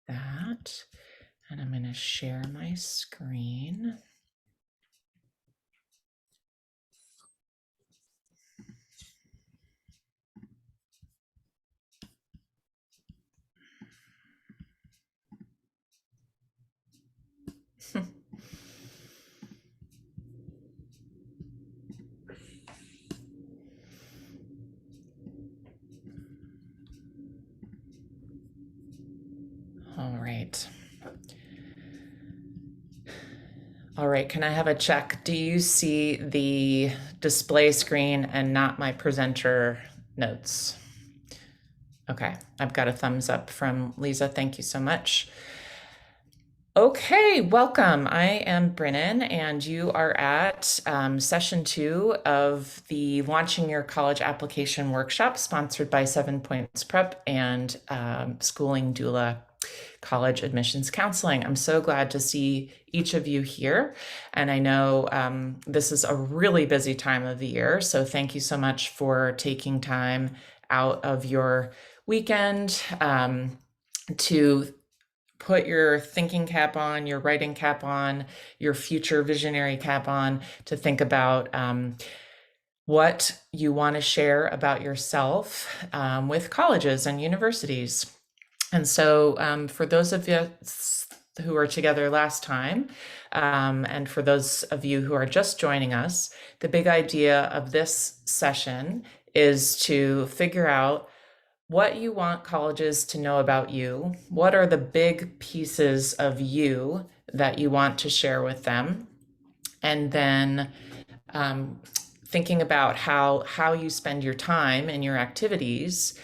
that. And I'm going to share my screen. All right. All right, can I have a check? Do you see the display screen and not my presenter notes? Okay, I've got a thumbs up from Lisa. Thank you so much. Okay, welcome. I am Brennan, and you are at session 2 of the Launching Your College Application Workshop, sponsored by 7 Points Prep and Schooling Doula College Admissions Counseling. I'm so glad to see each of you here. And I know this is a really busy time of the year, so thank you so much for taking time out of your weekend to put your thinking cap on, your writing cap on, your future visionary cap on, to think about what you want to share about yourself with colleges and universities. And so for those of you who were together last time, and for those of you who are just joining us, the big idea of this session is to figure out what you want colleges to know about you. What are the big pieces of you that you want to share with them? And then thinking about how you spend your time and your activities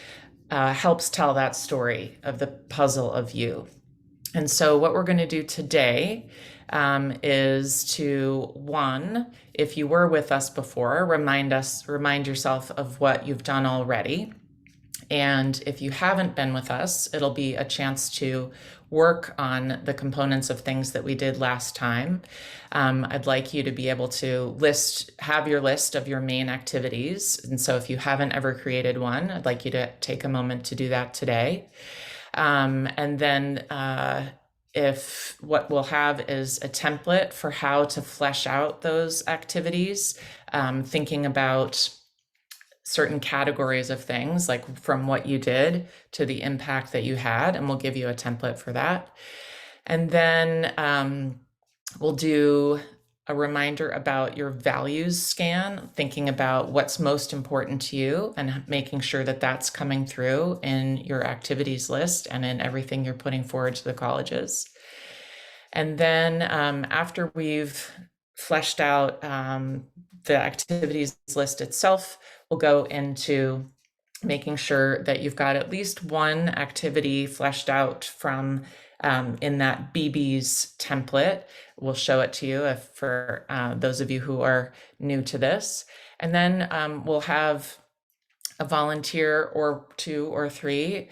helps tell that story of the puzzle of you. And so what we're going to do today is to, one, if you were with us before, remind yourself of what you've done already. And if you haven't been with us, it'll be a chance to work on the components of things that we did last time. I'd like you to be able to have your list of your main activities. And so if you haven't ever created one, I'd like you to take a moment to do that today. And then if what we'll have is a template for how to flesh out those activities, thinking about certain categories of things, like from what you did to the impact that you had, and we'll give you a template for that. And then we'll do a reminder about your values scan, thinking about what's most important to you and making sure that that's coming through in your activities list and in everything you're putting forward to the colleges. And then after we've fleshed out the activities list itself, we'll go into making sure that you've got at least one activity fleshed out from in that BEABIES template. We'll show it to you for those of you who are new to this. And then we'll have a volunteer or 2 or 3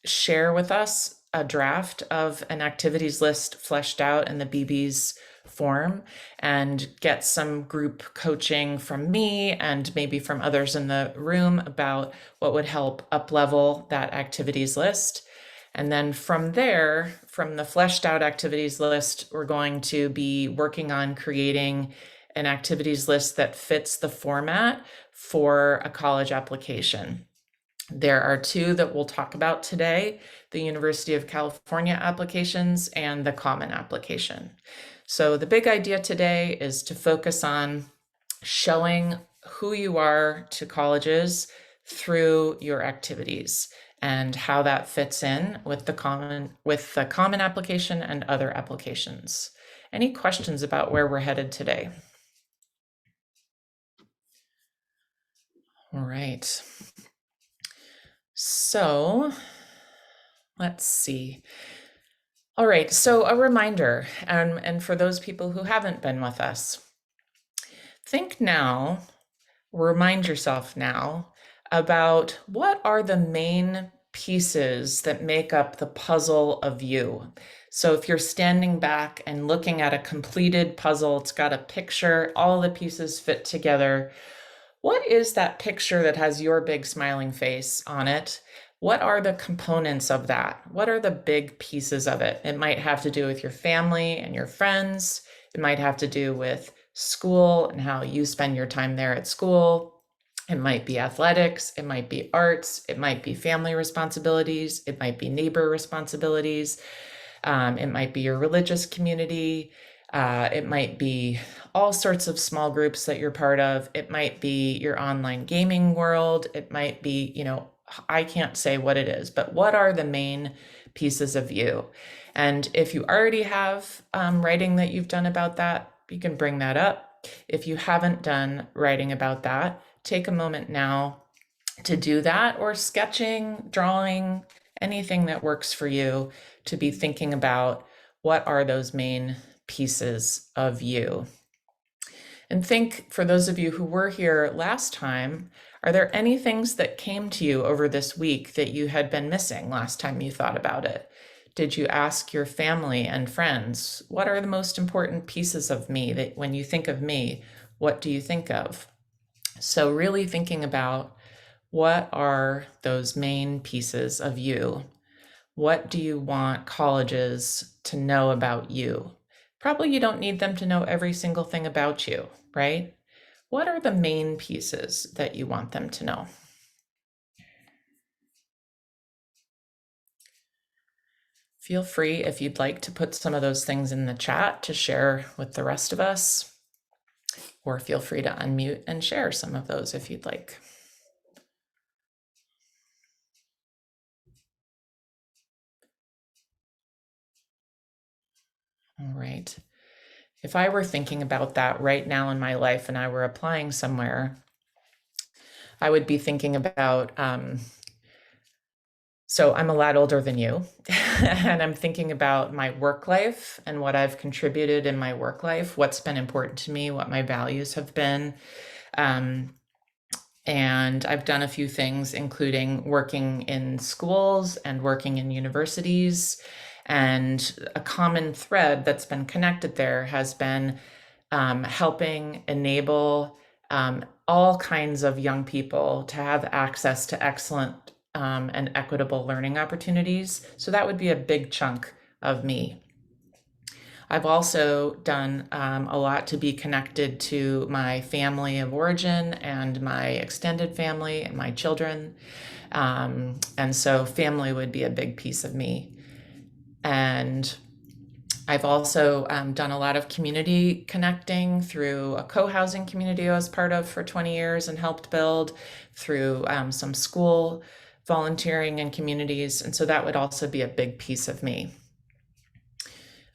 share with us a draft of an activities list fleshed out in the BEABIES form, and get some group coaching from me and maybe from others in the room about what would help up-level that activities list. And then from there, from the fleshed out activities list, we're going to be working on creating an activities list that fits the format for a college application. There are 2 that we'll talk about today: the University of California applications and the Common application. So the big idea today is to focus on showing who you are to colleges through your activities and how that fits in with the common application and other applications. Any questions about where we're headed today? All right. So let's see. All right, so a reminder, and for those people who haven't been with us, remind yourself now about what are the main pieces that make up the puzzle of you. So if you're standing back and looking at a completed puzzle, it's got a picture, all the pieces fit together. What is that picture that has your big smiling face on it? What are the components of that? What are the big pieces of it? It might have to do with your family and your friends. It might have to do with school and how you spend your time there at school. It might be athletics. It might be arts. It might be family responsibilities. It might be neighbor responsibilities. It might be your religious community. It might be all sorts of small groups that you're part of. It might be your online gaming world. It might be, I can't say what it is, but what are the main pieces of you? And if you already have writing that you've done about that, you can bring that up. If you haven't done writing about that, take a moment now to do that, or sketching, drawing, anything that works for you, to be thinking about what are those main pieces of you. And think, for those of you who were here last time, are there any things that came to you over this week that you had been missing last time you thought about it? Did you ask your family and friends, what are the most important pieces of me that when you think of me, what do you think of? So really thinking about, what are those main pieces of you? What do you want colleges to know about you? Probably you don't need them to know every single thing about you, right? What are the main pieces that you want them to know? Feel free, if you'd like, to put some of those things in the chat to share with the rest of us, or feel free to unmute and share some of those if you'd like. All right. If I were thinking about that right now in my life and I were applying somewhere, I would be thinking about, so I'm a lot older than you, and I'm thinking about my work life and what I've contributed in my work life, what's been important to me, what my values have been. And I've done a few things, including working in schools and working in universities. And a common thread that's been connected there has been helping enable all kinds of young people to have access to excellent and equitable learning opportunities. So that would be a big chunk of me. I've also done a lot to be connected to my family of origin and my extended family and my children. And so family would be a big piece of me. And I've also done a lot of community connecting through a co-housing community I was part of for 20 years and helped build, through some school volunteering and communities. And so that would also be a big piece of me.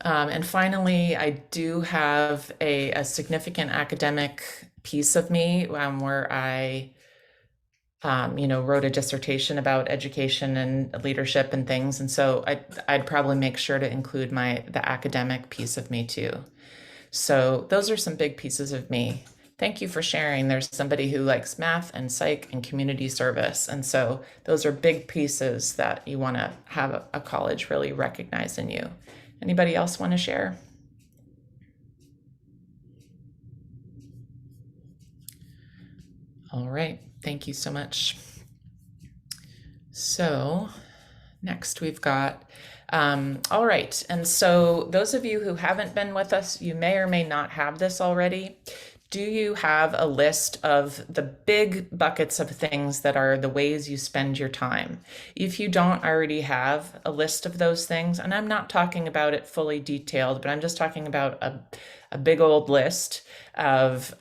And finally, I do have a significant academic piece of me where I wrote a dissertation about education and leadership and things. And so I'd probably make sure to include the academic piece of me too. So those are some big pieces of me. Thank you for sharing. There's somebody who likes math and psych and community service. And so those are big pieces that you want to have a college really recognize in you. Anybody else want to share? All right, thank you so much. So next we've got, all right, and so those of you who haven't been with us, you may or may not have this already. Do you have a list of the big buckets of things that are the ways you spend your time? If you don't already have a list of those things, and I'm not talking about it fully detailed, but I'm just talking about a big old list of,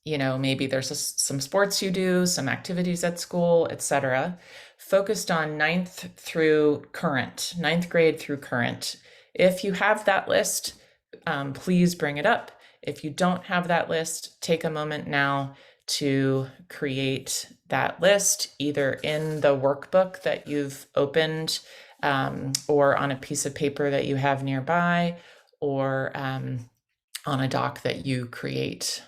maybe there's some sports you do, some activities at school, etc., focused on ninth grade through current. If you have that list, please bring it up. If you don't have that list, take a moment now to create that list, either in the workbook that you've opened, or on a piece of paper that you have nearby, or on a doc that you create.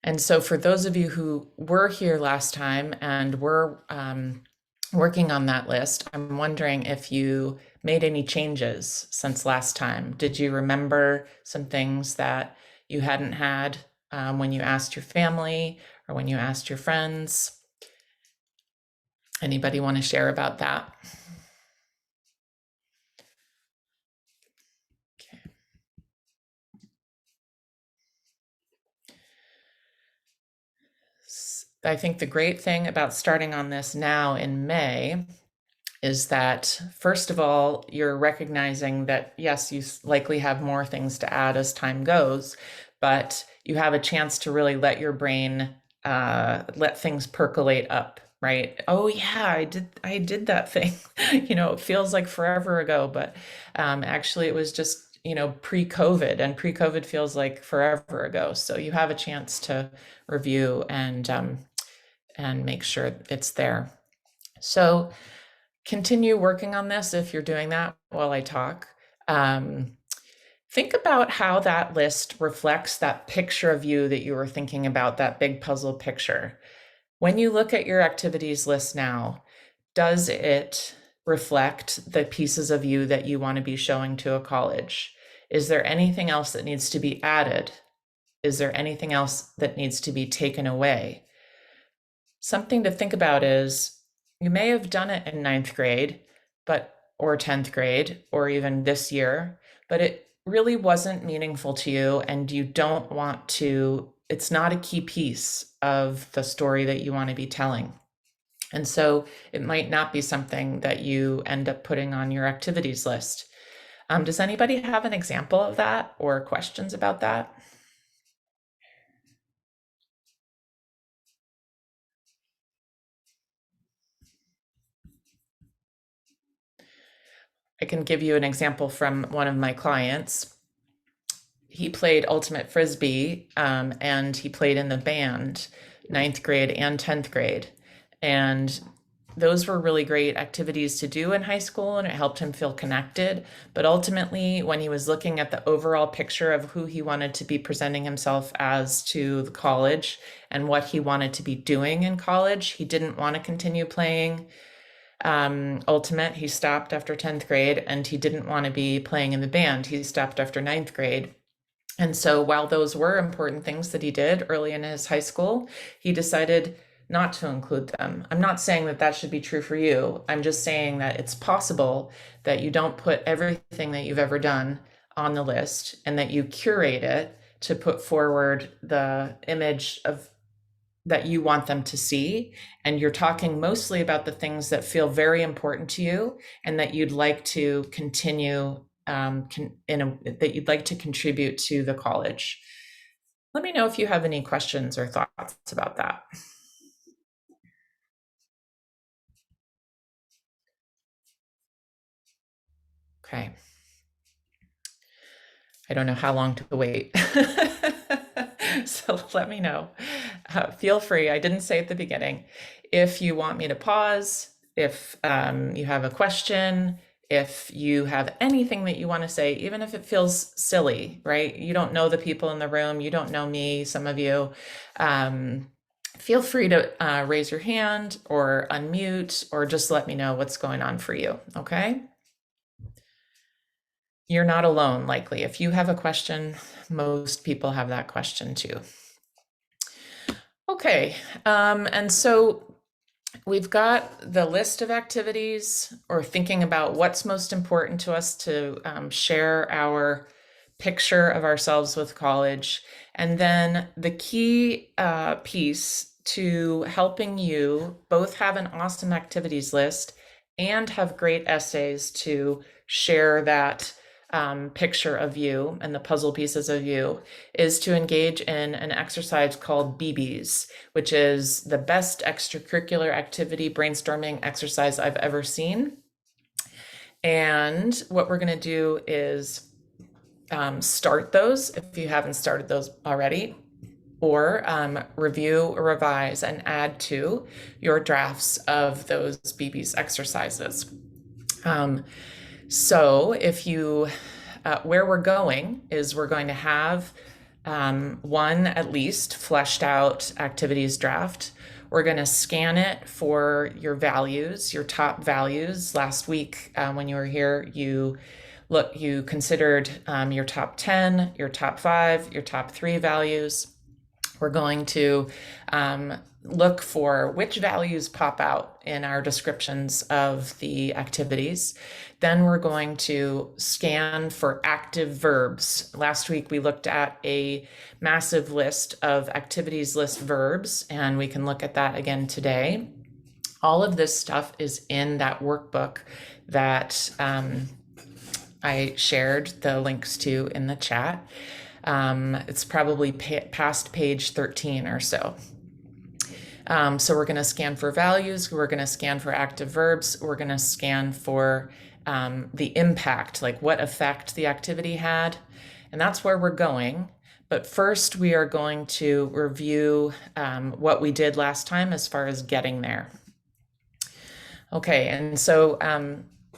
And so for those of you who were here last time and were working on that list, I'm wondering if you made any changes since last time. Did you remember some things that you hadn't had when you asked your family or when you asked your friends? Anybody want to share about that? Okay. I think the great thing about starting on this now in May is that, first of all, you're recognizing that, yes, you likely have more things to add as time goes, but you have a chance to really let your brain let things percolate up, right? Oh yeah, I did that thing. It feels like forever ago, but actually it was just, pre-COVID, and pre-COVID feels like forever ago. So you have a chance to review and make sure it's there. So continue working on this if you're doing that while I talk. Think about how that list reflects that picture of you that you were thinking about, that big puzzle picture. When you look at your activities list now, does it reflect the pieces of you that you want to be showing to a college? Is there anything else that needs to be added? Is there anything else that needs to be taken away? Something to think about is you may have done it in ninth grade, or 10th grade, or even this year, but it really wasn't meaningful to you, and you don't want to, it's not a key piece of the story that you want to be telling. And so it might not be something that you end up putting on your activities list. Does anybody have an example of that or questions about that? I can give you an example from one of my clients. He played ultimate frisbee, and he played in the band ninth grade and 10th grade. And those were really great activities to do in high school, and it helped him feel connected. But ultimately, when he was looking at the overall picture of who he wanted to be presenting himself as to the college and what he wanted to be doing in college, he didn't want to continue playing ultimate. He stopped after 10th grade, and he didn't want to be playing in the band. He stopped after ninth grade. And so while those were important things that he did early in his high school, he decided not to include them. I'm not saying that that should be true for you. I'm just saying that it's possible that you don't put everything that you've ever done on the list, and that you curate it to put forward the image of that you want them to see. And you're talking mostly about the things that feel very important to you and that you'd like to continue that you'd like to contribute to the college. Let me know if you have any questions or thoughts about that. Okay. I don't know how long to wait. So let me know. Feel free. I didn't say at the beginning. If you want me to pause, if you have a question, if you have anything that you want to say, even if it feels silly, right? You don't know the people in the room. You don't know me, some of you. Feel free to raise your hand or unmute, or just let me know what's going on for you, okay? You're not alone, likely. If you have a question, most people have that question too. Okay, and so we've got the list of activities, or thinking about what's most important to us to share our picture of ourselves with college. And then the key piece to helping you both have an awesome activities list and have great essays to share that picture of you and the puzzle pieces of you is to engage in an exercise called BEABIES, which is the best extracurricular activity brainstorming exercise I've ever seen. And what we're going to do is start those if you haven't started those already, or review, revise, and add to your drafts of those BEABIES exercises. So if you, where we're going is we're going to have one at least fleshed out activities draft. We're going to scan it for your values, your top values. Last week when you were here, you considered your top 10, your top 5, your top 3 values. We're going to look for which values pop out in our descriptions of the activities. Then we're going to scan for active verbs. Last week we looked at a massive list of activities list verbs, and we can look at that again today. All of this stuff is in that workbook that I shared the links to in the chat. It's probably past page 13 or so. So we're going to scan for values, we're going to scan for active verbs, we're going to scan for the impact, like what effect the activity had, and that's where we're going. But first we are going to review what we did last time as far as getting there. Okay, and so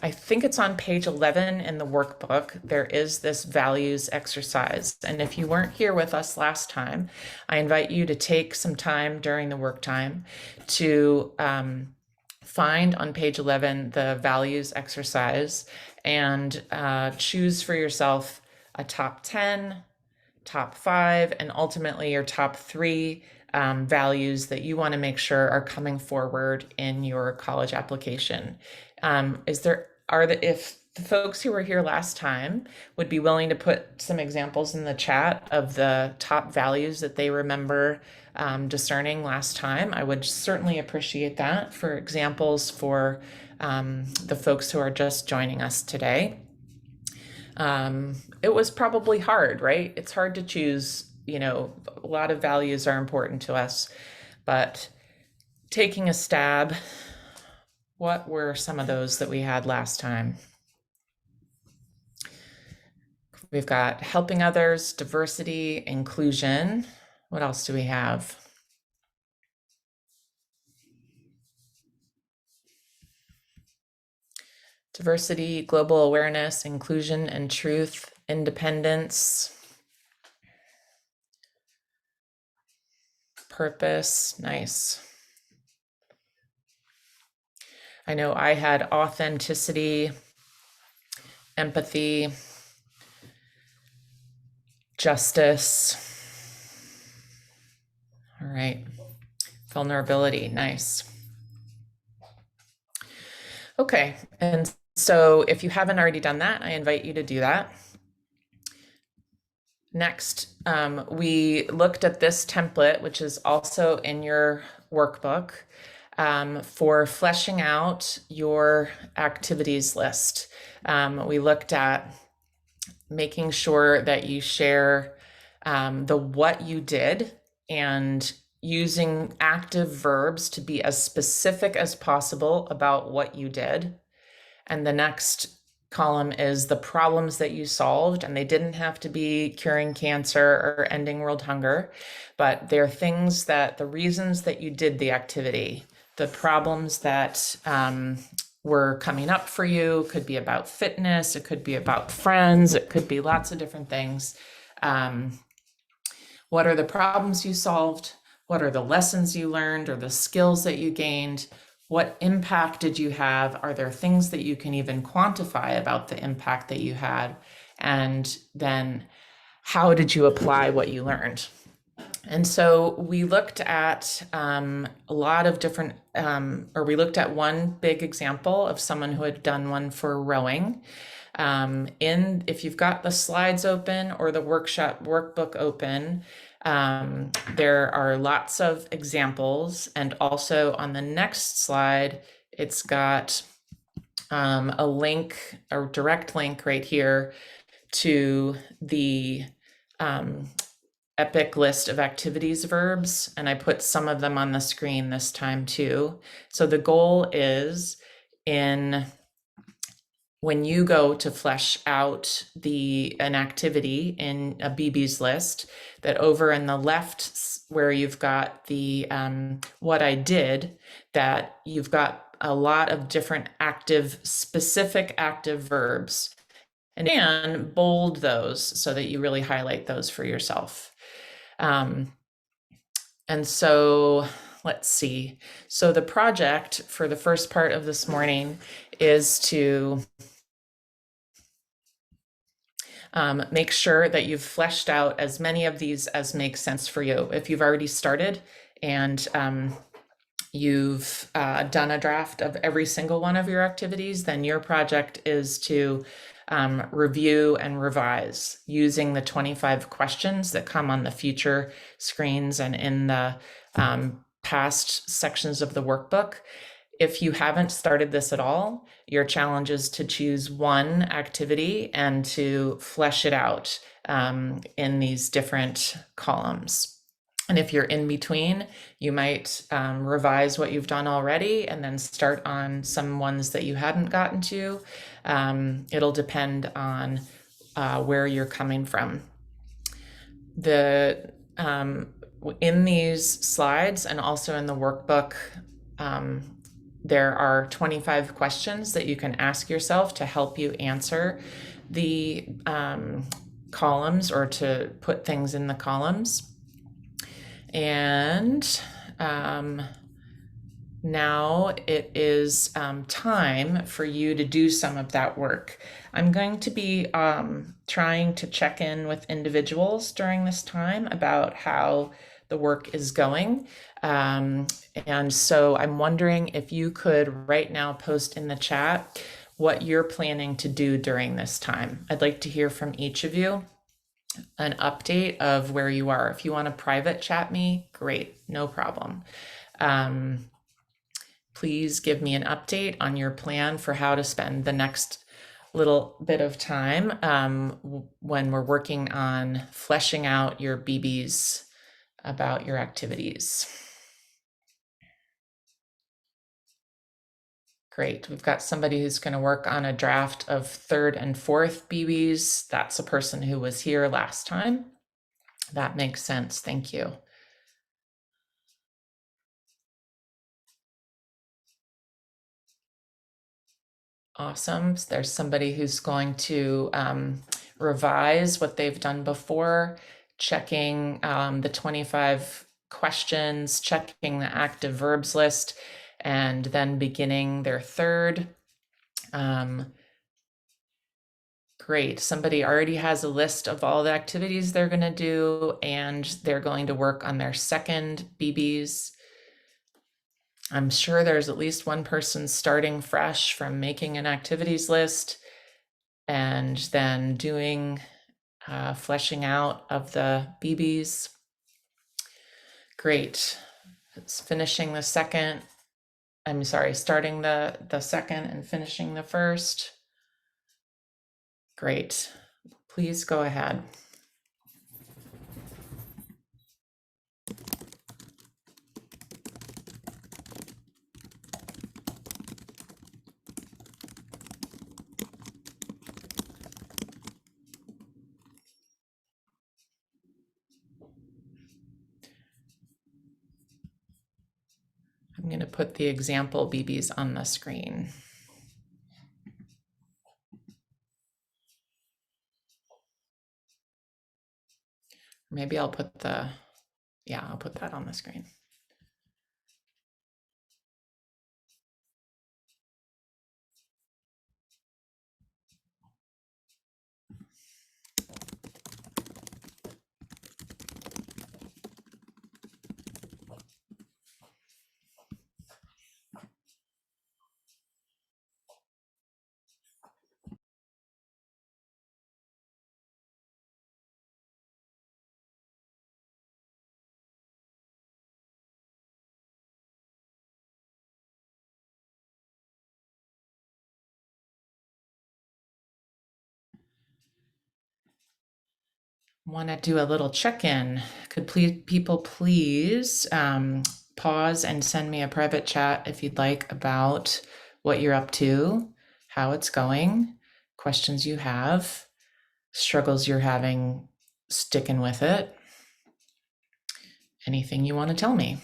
I think it's on page 11 in the workbook. There is this values exercise. And if you weren't here with us last time, I invite you to take some time during the work time to find on page 11 the values exercise and choose for yourself a top 10, top 5, and ultimately your top 3 values that you want to make sure are coming forward in your college application. If the folks who were here last time would be willing to put some examples in the chat of the top values that they remember discerning last time, I would certainly appreciate that for examples for the folks who are just joining us today. It was probably hard, right? It's hard to choose, a lot of values are important to us, but taking a stab, what were some of those that we had last time? We've got helping others, diversity, inclusion. What else do we have? Diversity, global awareness, inclusion and truth, independence, purpose, nice. I know I had authenticity, empathy, justice. All right, vulnerability, nice. Okay, and so if you haven't already done that, I invite you to do that. Next, we looked at this template, which is also in your workbook, for fleshing out your activities list. We looked at making sure that you share the what you did and using active verbs to be as specific as possible about what you did. And the next column is the problems that you solved, and they didn't have to be curing cancer or ending world hunger, but they're things that the reasons that you did the activity, the problems that were coming up for you, could be about fitness, it could be about friends, it could be lots of different things. What are the problems you solved? What are the lessons you learned or the skills that you gained? What impact did you have? Are there things that you can even quantify about the impact that you had? And then how did you apply what you learned? And so we looked at a lot of different, we looked at one big example of someone who had done one for rowing. If you've got the slides open or the workbook open, there are lots of examples, and also on the next slide, it's got a link, a direct link right here to the epic list of activities verbs, and I put some of them on the screen this time too. So the goal is when you go to flesh out an activity in a BEABIES list, that over in the left where you've got the what I did, that you've got a lot of different specific active verbs, and bold those so that you really highlight those for yourself. And so let's see. So the project for the first part of this morning is to make sure that you've fleshed out as many of these as make sense for you. If you've already started and you've done a draft of every single one of your activities, then your project is to review and revise using the 25 questions that come on the future screens and in the past sections of the workbook. If you haven't started this at all, your challenge is to choose one activity and to flesh it out in these different columns. And if you're in between, you might revise what you've done already and then start on some ones that you hadn't gotten to. It'll depend on where you're coming from. In these slides and also in the workbook, there are 25 questions that you can ask yourself to help you answer the columns or to put things in the columns. And now it is time for you to do some of that work. I'm going to be trying to check in with individuals during this time about how the work is going. And so I'm wondering if you could right now post in the chat what you're planning to do during this time. I'd like to hear from each of you an update of where you are. If you want to private chat me, great, no problem. Please give me an update on your plan for how to spend the next little bit of time when we're working on fleshing out your BEABIES about your activities. Great, we've got somebody who's going to work on a draft of 3rd and 4th BEABIES. That's a person who was here last time. That makes sense, thank you. Awesome, there's somebody who's going to revise what they've done before, checking the 25 questions, checking the active verbs list, and then beginning their 3rd. Great, somebody already has a list of all the activities they're going to do, and they're going to work on their 2nd BEABIES. I'm sure there's at least one person starting fresh from making an activities list and then doing fleshing out of the BEABIES. Great. It's finishing the 2nd. I'm sorry, starting the 2nd and finishing the 1st. Great. Please go ahead. I'm going to put the example BEABIES on the screen. Maybe I'll put I'll put that on the screen. Want to do a little check-in. Could people please pause and send me a private chat if you'd like about what you're up to, how it's going, questions you have, struggles you're having sticking with it, anything you want to tell me.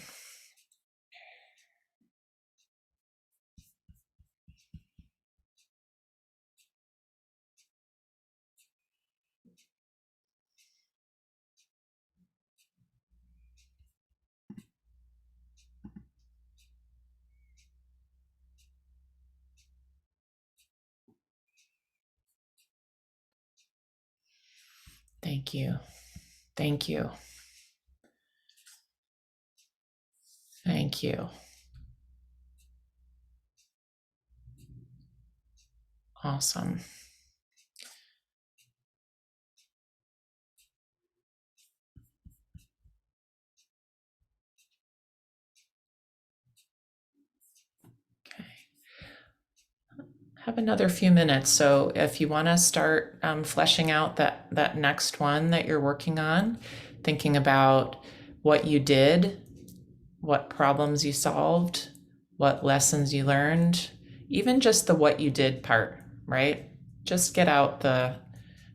Thank you. Thank you. Thank you. Awesome. Okay. Have another few minutes. So if you want to start fleshing out that next one that you're working on, thinking about what you did, what problems you solved, what lessons you learned, even just the what you did part, right? Just get out the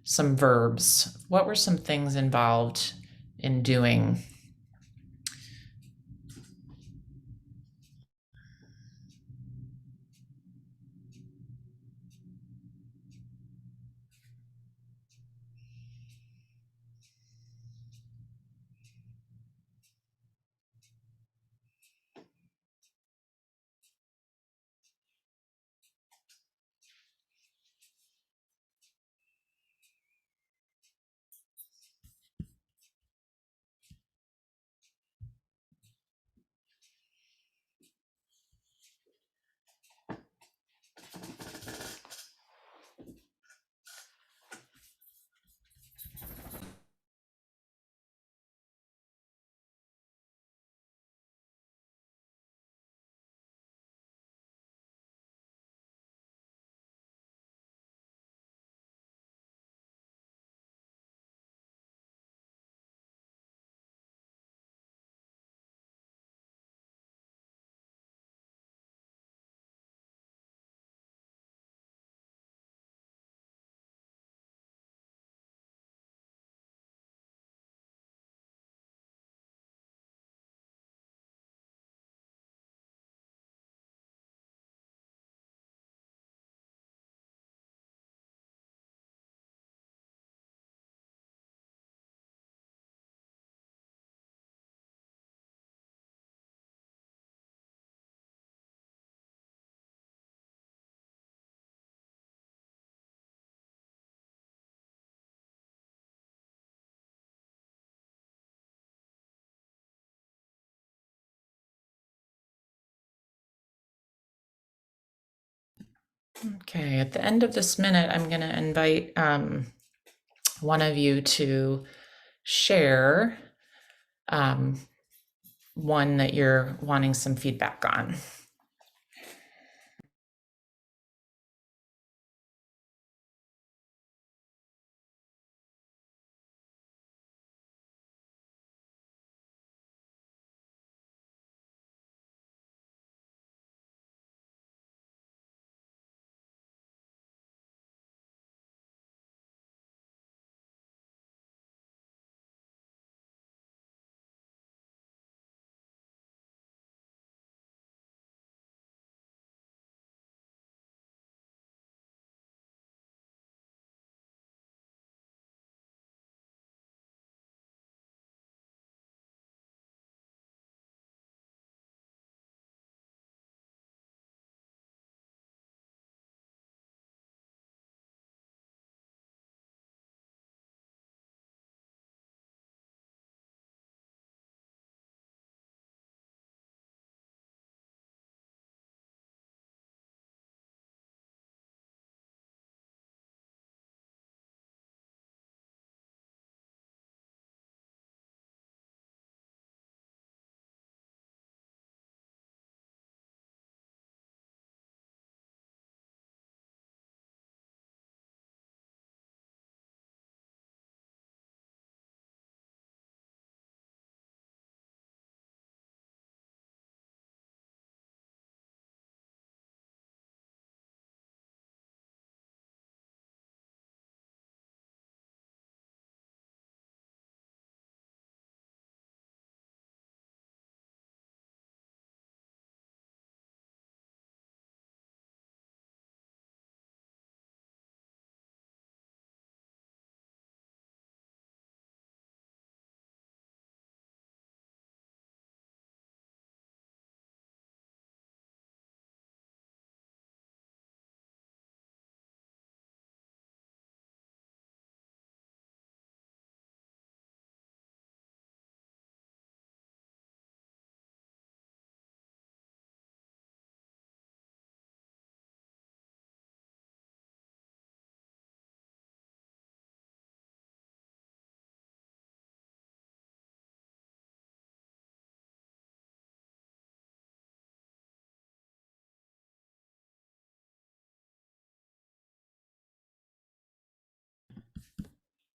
some verbs. What were some things involved in doing? Okay, at the end of this minute, I'm going to invite one of you to share um, one that you're wanting some feedback on.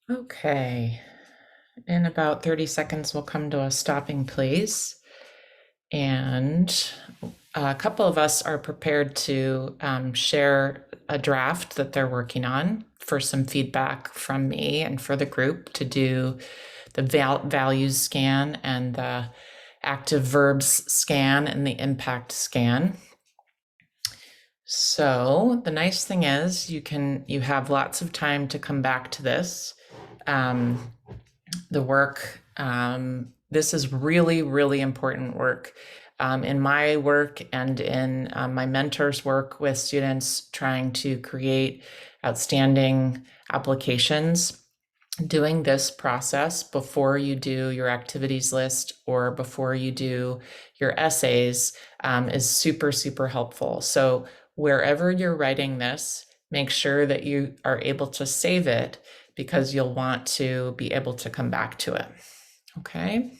Okay. In about 30 seconds, we'll come to a stopping place. And a couple of us are prepared to share a draft that they're working on for some feedback from me and for the group to do the values scan and the active verbs scan and the impact scan. So the nice thing is you have lots of time to come back to this. The work, this is really, really important work. In my work and in my mentors' work with students trying to create outstanding applications, doing this process before you do your activities list or before you do your essays is super, super helpful. So wherever you're writing this, make sure that you are able to save it because you'll want to be able to come back to it. Okay.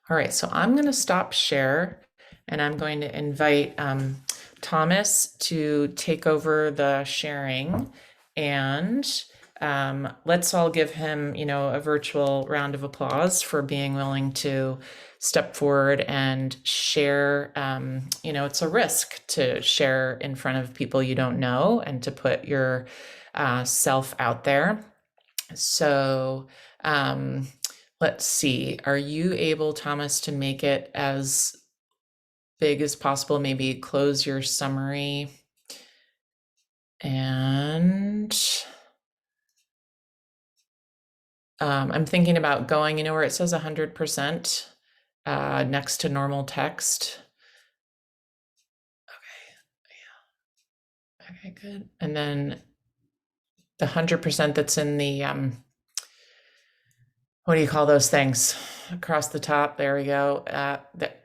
All right, so I'm going to stop share and I'm going to invite Thomas to take over the sharing, and let's all give him, a virtual round of applause for being willing to step forward and share. It's a risk to share in front of people you don't know and to put your self out there. So let's see. Are you able, Thomas, to make it as big as possible? Maybe close your summary. And I'm thinking about going, where it says 100% next to normal text. Okay. Yeah. Okay, good. And then the 100% that's in the, what do you call those things? Across the top. There we go.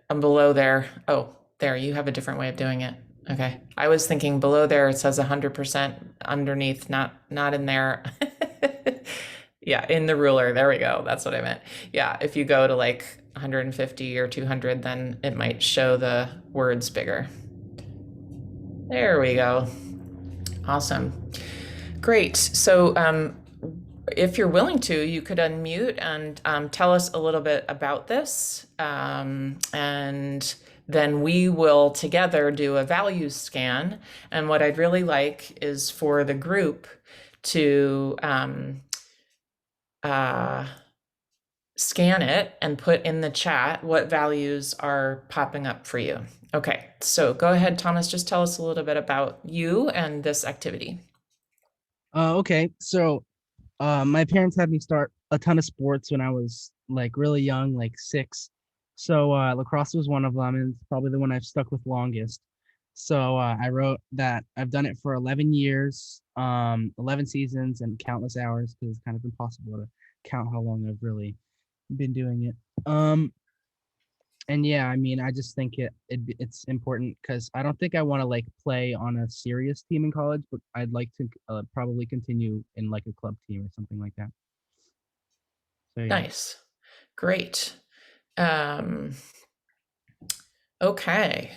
Below there. Oh, there, you have a different way of doing it. Okay. I was thinking below there it says 100% underneath, not in there. Yeah, in the ruler. There we go. That's what I meant. Yeah, if you go to like 150 or 200, then it might show the words bigger. There we go. Awesome. Great. So if you're willing to, you could unmute and tell us a little bit about this. And then we will together do a values scan. And what I'd really like is for the group to scan it and put in the chat what values are popping up for you. Okay, so go ahead, Thomas, just tell us a little bit about you and this activity. Okay, so my parents had me start a ton of sports when I was like really young, like 6. So lacrosse was one of them, and it's probably the one I've stuck with longest. So I wrote that I've done it for 11 years, 11 seasons, and countless hours because it's kind of impossible to count how long I've really been doing it. And yeah, I mean, I just think it's important because I don't think I want to like play on a serious team in college, but I'd like to probably continue in like a club team or something like that. So yeah. Nice. Great. Okay.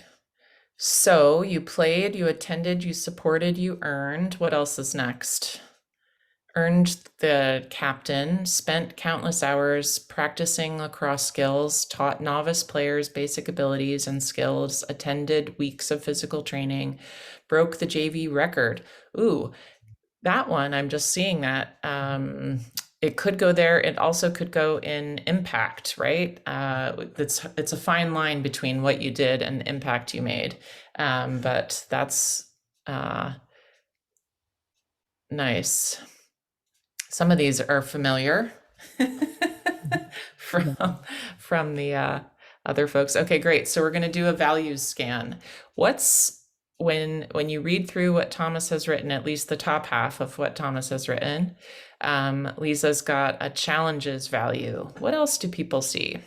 So you played, you attended, you supported, you earned. What else is next? Earned the captain, spent countless hours practicing lacrosse skills, taught novice players basic abilities and skills, attended weeks of physical training, broke the JV record. Ooh, that one, I'm just seeing that. It could go there. It also could go in impact, right? It's a fine line between what you did and the impact you made. But that's nice. Some of these are familiar from from the other folks. Okay, great. So we're going to do a values scan. What's when you read through what Thomas has written, at least the top half of what Thomas has written, Lisa's got a challenges value. What else do people see?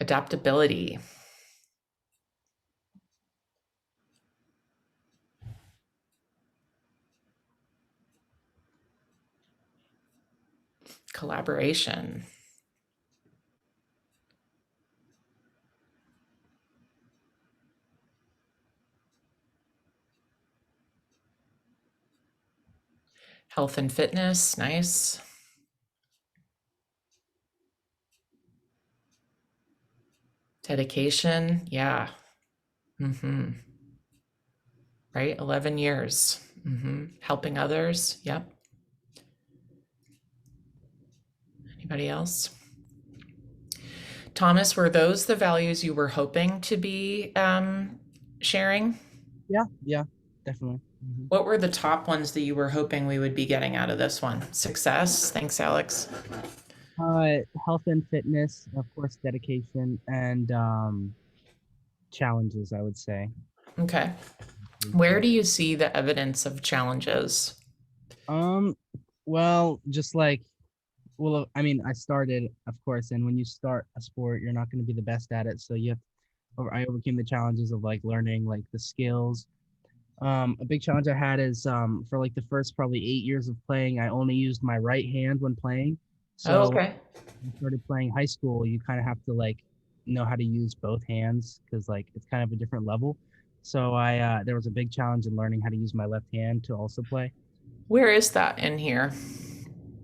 Adaptability, collaboration, Health and fitness, nice. Dedication, yeah. Mm-hmm. Right, 11 years. Mm-hmm. Helping others, yep. Anybody else? Thomas, were those the values you were hoping to be sharing? Yeah, yeah, definitely. What were the top ones that you were hoping we would be getting out of this one? Success. Thanks, Alex. Health and fitness, of course, dedication and challenges, I would say. Okay. Where do you see the evidence of challenges? Um, well, just like, well, I mean, I started, of course, and when you start a sport, you're not going to be the best at it. So you have, I overcame the challenges of like learning like the skills. A big challenge I had is for like the first probably 8 years of playing, I only used my right hand when playing. Oh, So okay. when I started playing high school, you kind of have to like know how to use both hands because like it's kind of a different level. So I there was a big challenge in learning how to use my left hand to also play. Where is that in here?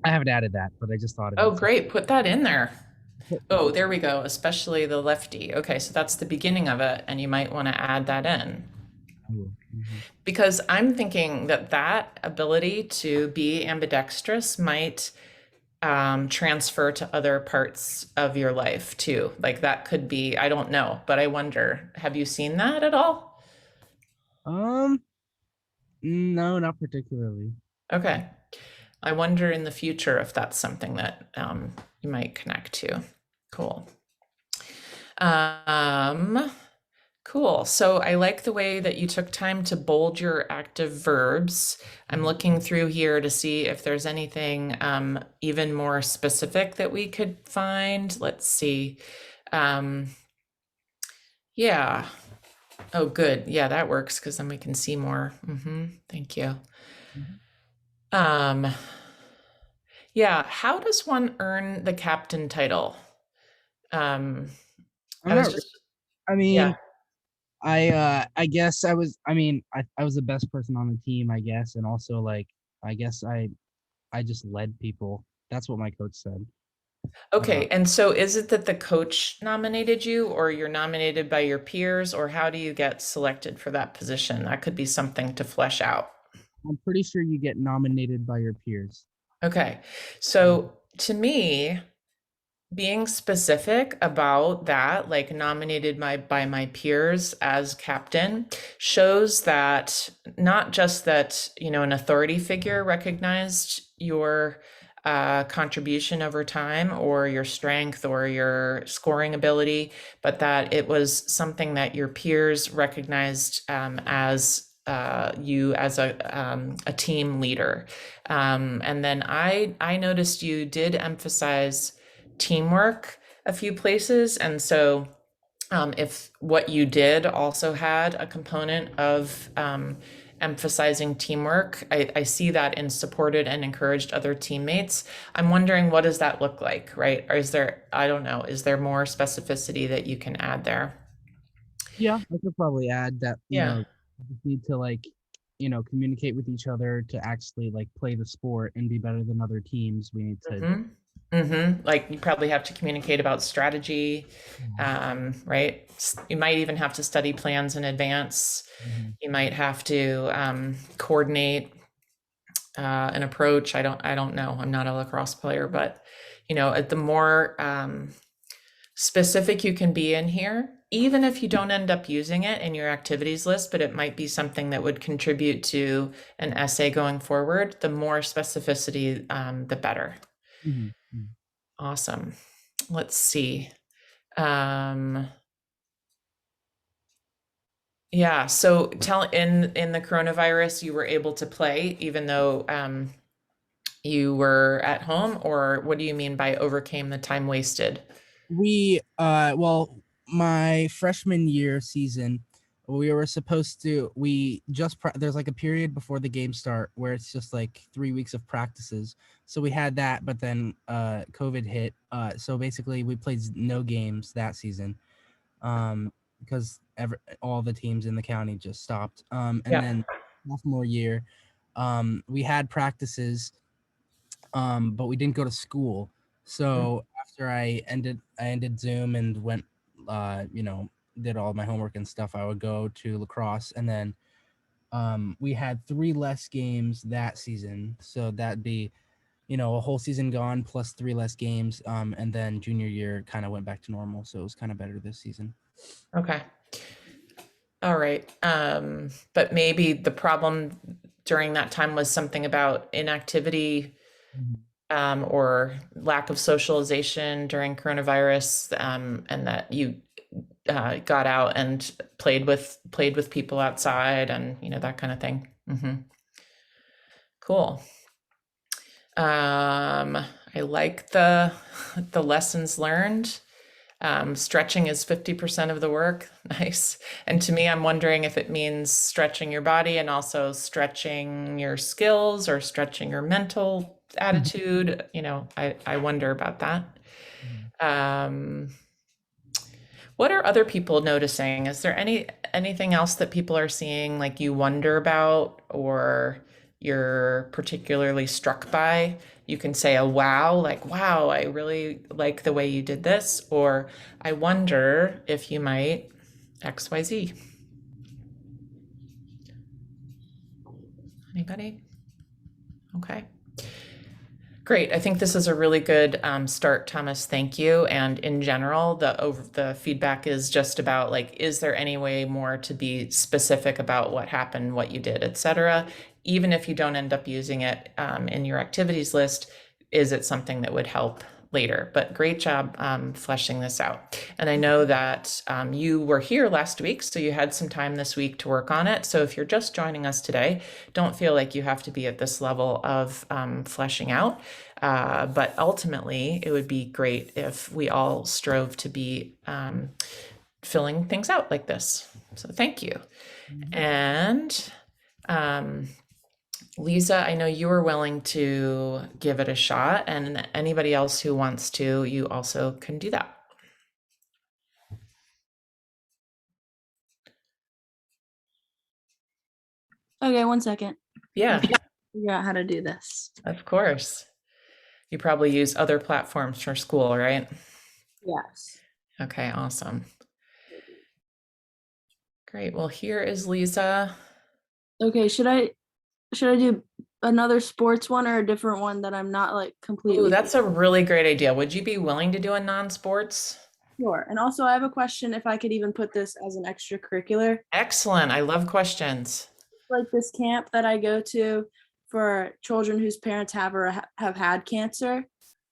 I haven't added that, but I just thought of Oh, it. So great. Put that in there. Oh, there we go. Especially the lefty. Okay, so that's the beginning of it, and you might want to add that in. I will. Because I'm thinking that that ability to be ambidextrous might transfer to other parts of your life too. Like that could be, I don't know, but I wonder, have you seen that at all? No, not particularly. Okay. I wonder in the future if that's something that you might connect to. Cool. Um, cool. So I like the way that you took time to bold your active verbs. I'm looking through here to see if there's anything even more specific that we could find. Let's see. Um, yeah. Oh, good. Yeah, that works because then we can see more. Thank you. Mhm. Um, yeah. How does one earn the captain title? Um, I'm I was not. just, I yeah. mean, I guess I was. I mean, I was the best person on the team, I guess, and also like I guess I just led people. That's what my coach said. Uh, Okay, and so is it that the coach nominated you, or you're nominated by your peers, or how do you get selected for that position? That could be something to flesh out. I'm pretty sure you get nominated by your peers. Okay, so to me, being specific about that, like nominated by my peers as captain, shows that not just that, an authority figure recognized your contribution over time or your strength or your scoring ability, but that it was something that your peers recognized as you as a team leader. And then I noticed you did emphasize teamwork a few places. And so, if what you did also had a component of emphasizing teamwork, I see that in supported and encouraged other teammates. I'm wondering, what does that look like, right? Or is there, I don't know, is there more specificity that you can add there? Yeah, I could probably add that, Yeah. you just need to like, communicate with each other to actually like play the sport and be better than other teams. We need to. Mm-hmm. Mm-hmm. Like you probably have to communicate about strategy, right? You might even have to study plans in advance. Mhm. You might have to coordinate an approach. I don't know. I'm not a lacrosse player, but the more specific you can be in here, even if you don't end up using it in your activities list, but it might be something that would contribute to an essay going forward. The more specificity, the better. Mhm. Mhm. Awesome. Let's see. Um, yeah, so tell in the coronavirus you were able to play even though you were at home, or what do you mean by overcame the time wasted? Well, my freshman year season, we were supposed to, we just, there's like a period before the game start where it's just like 3 weeks of practices. So we had that, but then COVID hit. So basically we played no games that season because all the teams in the county just stopped. And Yeah. then sophomore year, we had practices, but we didn't go to school. So after I ended Zoom and went, you know, did all my homework and stuff, I would go to lacrosse, and then we had 3 less games that season. So that'd be, you know, a whole season gone plus 3 less games. And then junior year kind of went back to normal. So it was kind of better this season. Okay. All right. But maybe the problem during that time was something about inactivity, or lack of socialization during coronavirus, and that you got out and played with people outside, and that kind of thing. Cool. I like the lessons learned. Stretching is 50% of the work. Nice. And to me, I'm wondering if it means stretching your body and also stretching your skills or stretching your mental attitude. I wonder about that. Um, what are other people noticing? Is there anything else that people are seeing, like you wonder about or you're particularly struck by? You can say a wow, like, wow, I really like the way you did this, or I wonder if you might XYZ. Anybody? Okay. Great. I think this is a really good start, Thomas. Thank you. And in general, the feedback is just about, like, is there any way more to be specific about what happened, what you did, etc. Even if you don't end up using it in your activities list, is it something that would help later? But great job fleshing this out. And I know that you were here last week, so you had some time this week to work on it. So if you're just joining us today, don't feel like you have to be at this level of fleshing out. But ultimately, it would be great if we all strove to be filling things out like this. So thank you. And Lisa, I know you were willing to give it a shot, and anybody else who wants to, you also can do that. Okay, 1 second. Yeah, Figure out how to do this. of course. You probably use other platforms for school, right? Yes. Okay, awesome. Great. Well, here is Lisa. Okay, should I do another sports one or a different one that I'm not like completely Ooh, that's a really great idea. Would you be willing to do a non-sports? sure? And also I have a question if I could even put this as an extracurricular. Excellent. I love questions. Like this camp that I go to for children whose parents have or have had cancer.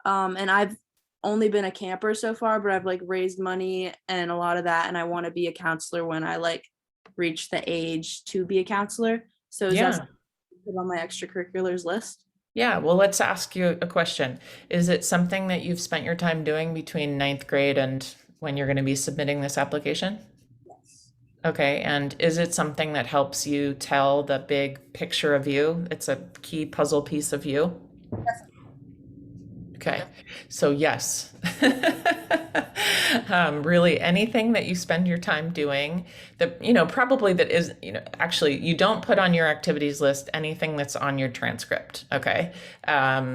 And I've only been a camper so far, but I've like raised money and a lot of that, and I want to be a counselor when I like reach the age to be a counselor. So is that Yeah. something to put on my extracurriculars list? Yeah. Well, let's ask you a question. Is it something that you've spent your time doing between ninth grade and when you're going to be submitting this application? Yes. Okay. And is it something that helps you tell the big picture of you? It's a key puzzle piece of you? Okay, so yes. Really anything that you spend your time doing that, probably that is, actually you don't put on your activities list anything that's on your transcript, okay?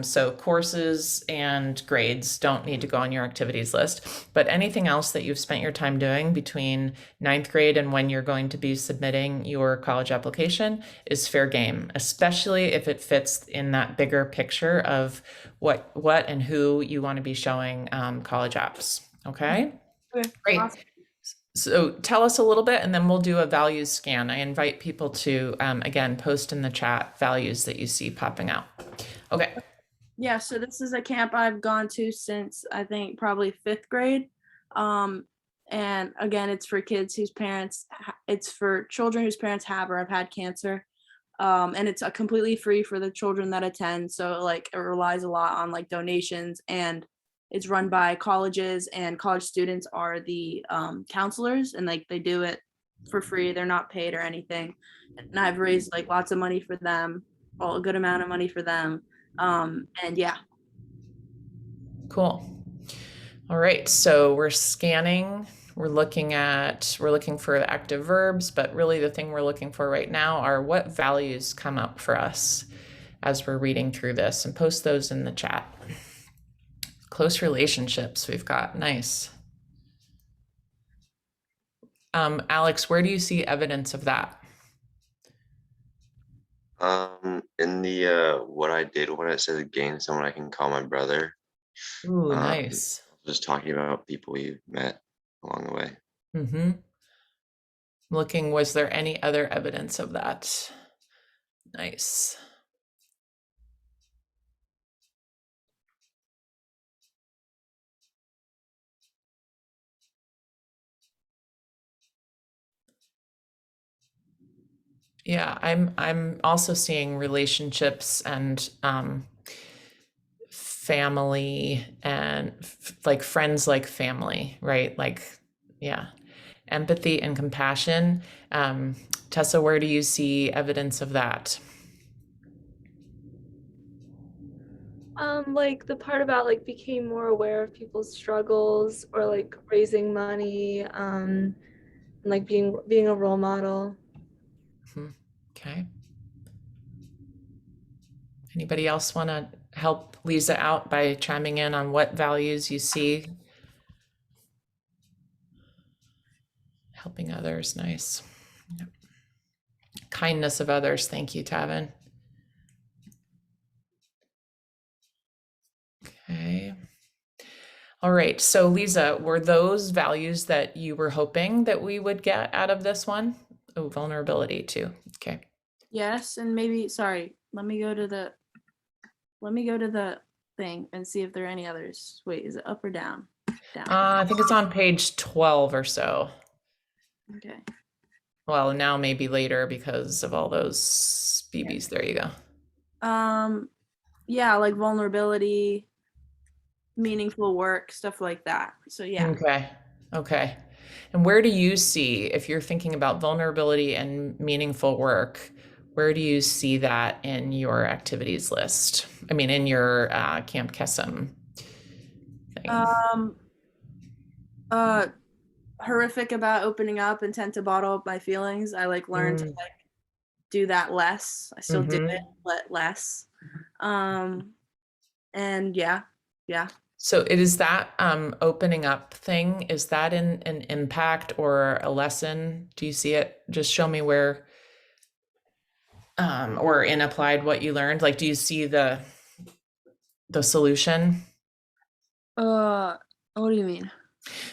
So courses and grades don't need to go on your activities list, but anything else that you've spent your time doing between ninth grade and when you're going to be submitting your college application is fair game, especially if it fits in that bigger picture of what and who you want to be showing college apps. Okay, Okay. great. Awesome. So tell us a little bit and then we'll do a values scan. I invite people to, again, post in the chat values that you see popping out. Okay. Yeah, so this is a camp I've gone to since I think probably 5th grade. And again, it's for kids whose parents, it's for children whose parents have or have had cancer. And it's completely free for the children that attend. So like it relies a lot on like donations, and it's run by colleges, and college students are the counselors, and like they do it for free. They're not paid or anything. And I've raised like lots of money for them, well, a good amount of money for them. And yeah. Cool. All right, so we're scanning we're looking for the active verbs, but really the thing we're looking for right now are what values come up for us as we're reading through this, and post those in the chat. Close relationships we've got, nice. Alex, where do you see evidence of that? In the what I did when it says gain someone I can call my brother. Ooh, nice. Just talking about people we met along the way. Mm-hmm. Looking, was there any other evidence of that? Nice. Yeah, I'm also seeing relationships and family and like friends like family, right? Like, yeah, empathy and compassion. Tessa, where do you see evidence of that? Like the part about like became more aware of people's struggles or like raising money, and like being a role model. Okay. Anybody else want to help Lisa out by chiming in on what values you see? Helping others, nice. Yep. Kindness of others, thank you, Tavin. Okay. All right, so Lisa, were those values that you were hoping that we would get out of this one? Oh, vulnerability too, okay. Yes, and maybe, sorry, let me go to the thing and see if there are any others. Wait, is it up or down? Down. I think it's on page 12 or so. Okay. Well, now maybe later because of all those BBs. There you go. Yeah, like vulnerability, meaningful work, stuff like that. So yeah. Okay. And where do you see, if you're thinking about vulnerability and meaningful work, where do you see that in your activities list? I mean, in your Camp Kesem thing. Horrific about opening up and tend to bottle up my feelings. I like learned to like do that less. I still do it, but less. And yeah. So it is that opening up thing, is that in an impact or a lesson? Do you see it? Just show me where, or in applied what you learned. Like, do you see the solution? What do you mean?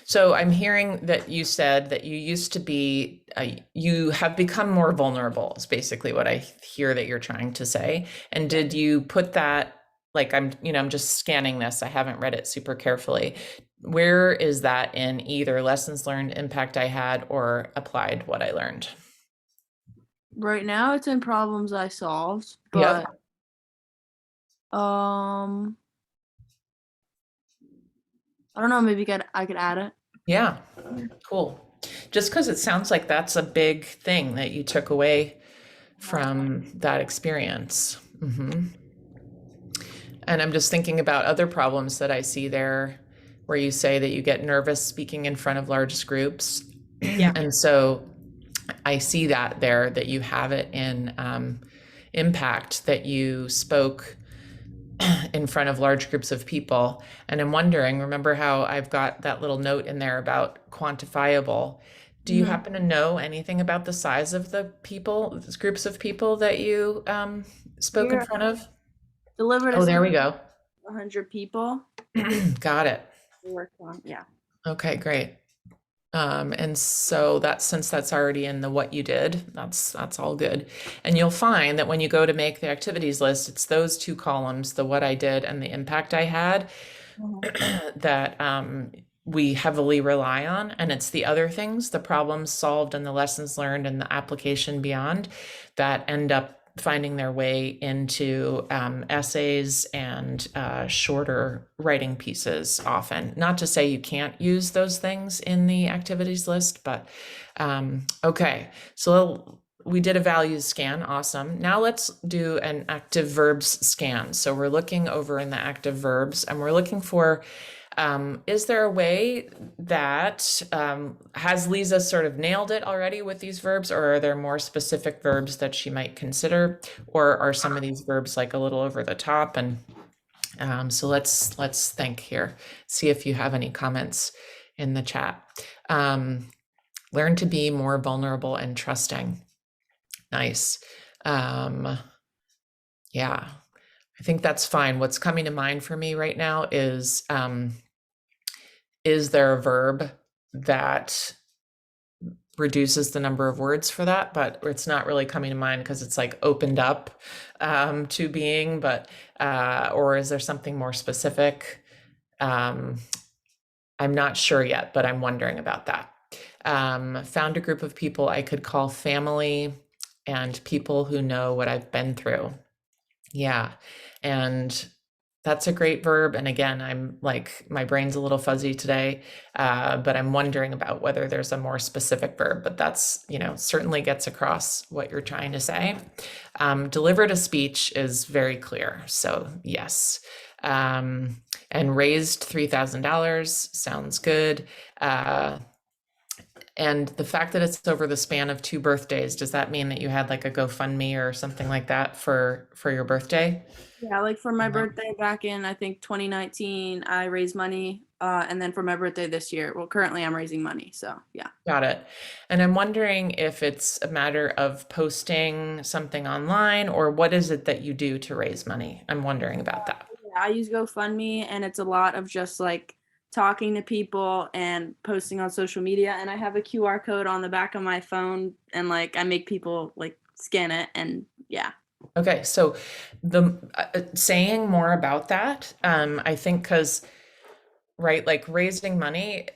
So I'm hearing that you said that you used to be, you have become more vulnerable is basically what I hear that you're trying to say. And did you put that, like, I'm just scanning this, I haven't read it super carefully. Where is that in either lessons learned, impact I had, or applied what I learned? Right now it's in problems I solved, but I don't know, maybe I could add it. Yeah, cool. Just because it sounds like that's a big thing that you took away from that experience. And I'm just thinking about other problems that I see there where you say that you get nervous speaking in front of large groups. Yeah. And so I see that there, that you have it in impact, that you spoke in front of large groups of people. And I'm wondering, remember how I've got that little note in there about quantifiable? Do you happen to know anything about the size of the people, groups of people that you spoke in front of? Delivered. Oh, there we go. 100 people. Got it. Worked on, yeah. Okay, great. And so that, since that's already in the what you did, that's all good. And you'll find that when you go to make the activities list, it's those two columns, the what I did and the impact I had, that we heavily rely on. And it's the other things, the problems solved and the lessons learned and the application beyond, that end up finding their way into essays and shorter writing pieces often. Not to say you can't use those things in the activities list, but okay. So we did a values scan, awesome. Now let's do an active verbs scan. So we're looking over in the active verbs and we're looking for Is there a way that, has Lisa sort of nailed it already with these verbs, or are there more specific verbs that she might consider, or are some of these verbs like a little over the top? And so let's think here, see if you have any comments in the chat. Learn to be more vulnerable and trusting. Nice. Yeah, I think that's fine. What's coming to mind for me right now is there a verb that reduces the number of words for that? But it's not really coming to mind because it's like opened up to being, but or is there something more specific? I'm not sure yet, but I'm wondering about that. Found a group of people I could call family and people who know what I've been through. Yeah, and that's a great verb. And again, I'm like, my brain's a little fuzzy today, but I'm wondering about whether there's a more specific verb, but that's, certainly gets across what you're trying to say. Delivered a speech is very clear. So yes. And raised $3,000 sounds good. And the fact that it's over the span of 2 birthdays, does that mean that you had like a GoFundMe or something like that for your birthday? Yeah, like for my Mhm. birthday back in, I think 2019, I raised money. And then for my birthday this year, well, currently I'm raising money. So yeah. Got it. And I'm wondering if it's a matter of posting something online, or what is it that you do to raise money? I'm wondering about that. Yeah, I use GoFundMe, and it's a lot of just like talking to people and posting on social media. And I have a QR code on the back of my phone, and like I make people like scan it, and yeah. Okay, so the saying more about that, I think, because right, like raising money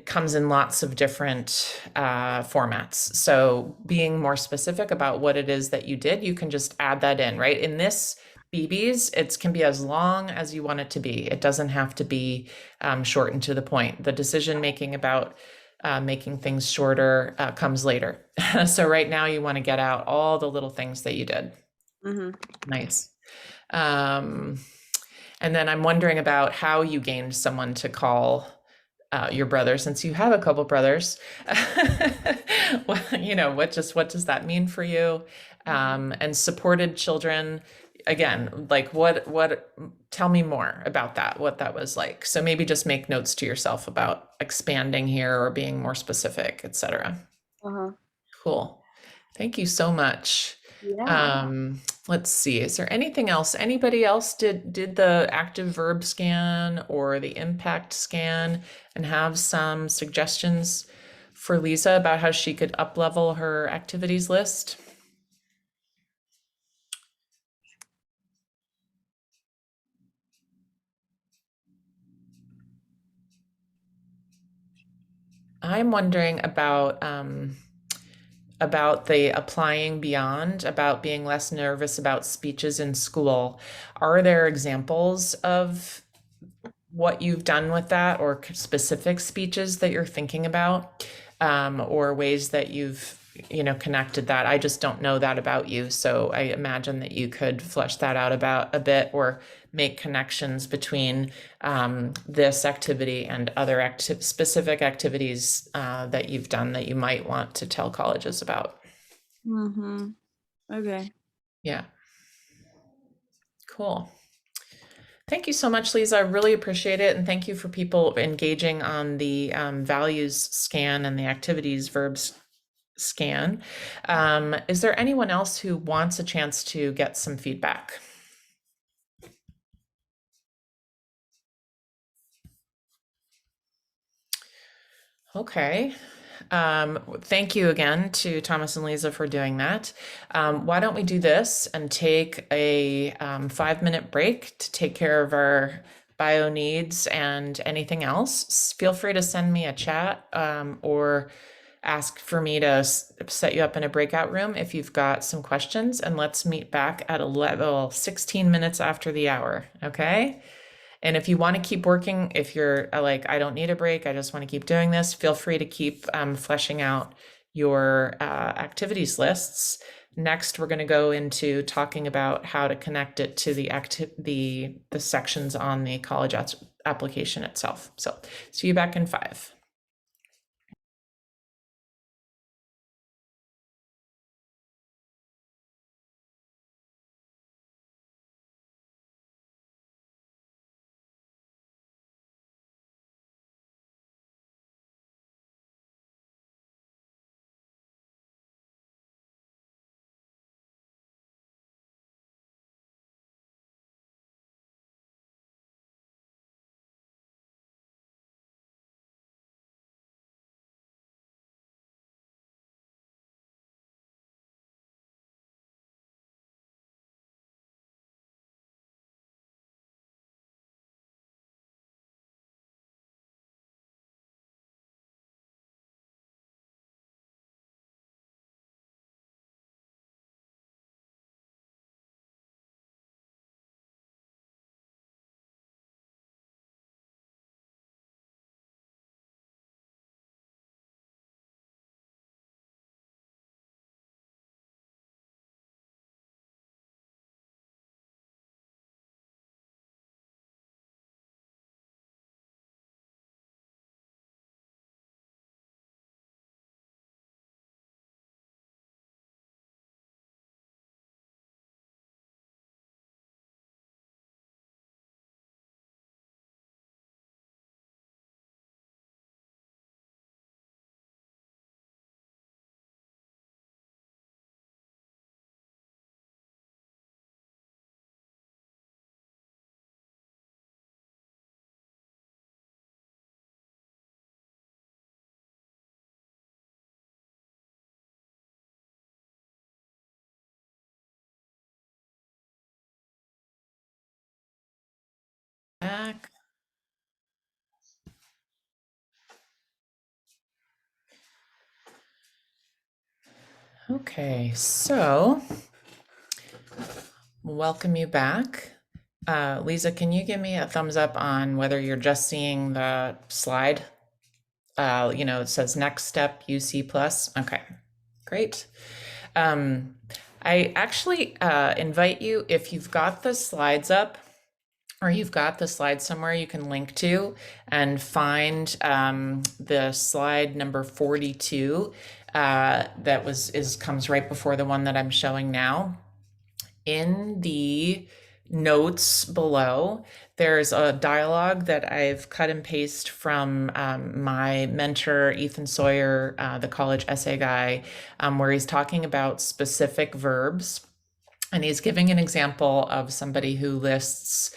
comes in lots of different formats. So being more specific about what it is that you did, you can just add that in, right? In this BEABIES, it can be as long as you want it to be. It doesn't have to be short and to the point. The decision making about making things shorter comes later. So right now you want to get out all the little things that you did. Mm-hmm. Nice. And then I'm wondering about how you gained someone to call your brother, since you have a couple brothers. Well, what does that mean for you? And supported children, again, like tell me more about that, what that was like. So maybe just make notes to yourself about expanding here or being more specific, etc. Uh-huh. Cool. Thank you so much. Yeah. Let's see, is there anything else? Anybody else did the active verb scan or the impact scan and have some suggestions for Lisa about how she could up-level her activities list? I'm wondering about the applying beyond, about being less nervous about speeches in school. Are there examples of what you've done with that, or specific speeches that you're thinking about, or ways that you've connected that? I just don't know that about you, so I imagine that you could flesh that out about a bit, or make connections between this activity and other specific activities that you've done that you might want to tell colleges about. Mm-hmm. Okay. Yeah. Cool. Thank you so much, Lisa. I really appreciate it. And thank you for people engaging on the values scan and the activities verbs scan. Is there anyone else who wants a chance to get some feedback? Okay. Thank you again to Thomas and Lisa for doing that. Why don't we do this and take a 5-minute break to take care of our bio needs and anything else. Feel free to send me a chat or ask for me to set you up in a breakout room if you've got some questions, and let's meet back at 16 minutes after the hour, okay? And if you want to keep working, if you're like, I don't need a break, I just want to keep doing this, feel free to keep fleshing out your activities lists. Next, we're going to go into talking about how to connect it to the sections on the college application itself. So see you back in 5. Back. Okay, so welcome you back. Lisa, can you give me a thumbs up on whether you're just seeing the slide? It says next step UC plus. Okay, great. I actually invite you, if you've got the slides up or you've got the slide somewhere you can link to, and find the slide number 42 that comes right before the one that I'm showing now. In the notes below, there's a dialogue that I've cut and paste from my mentor, Ethan Sawyer, the college essay guy, where he's talking about specific verbs. And he's giving an example of somebody who lists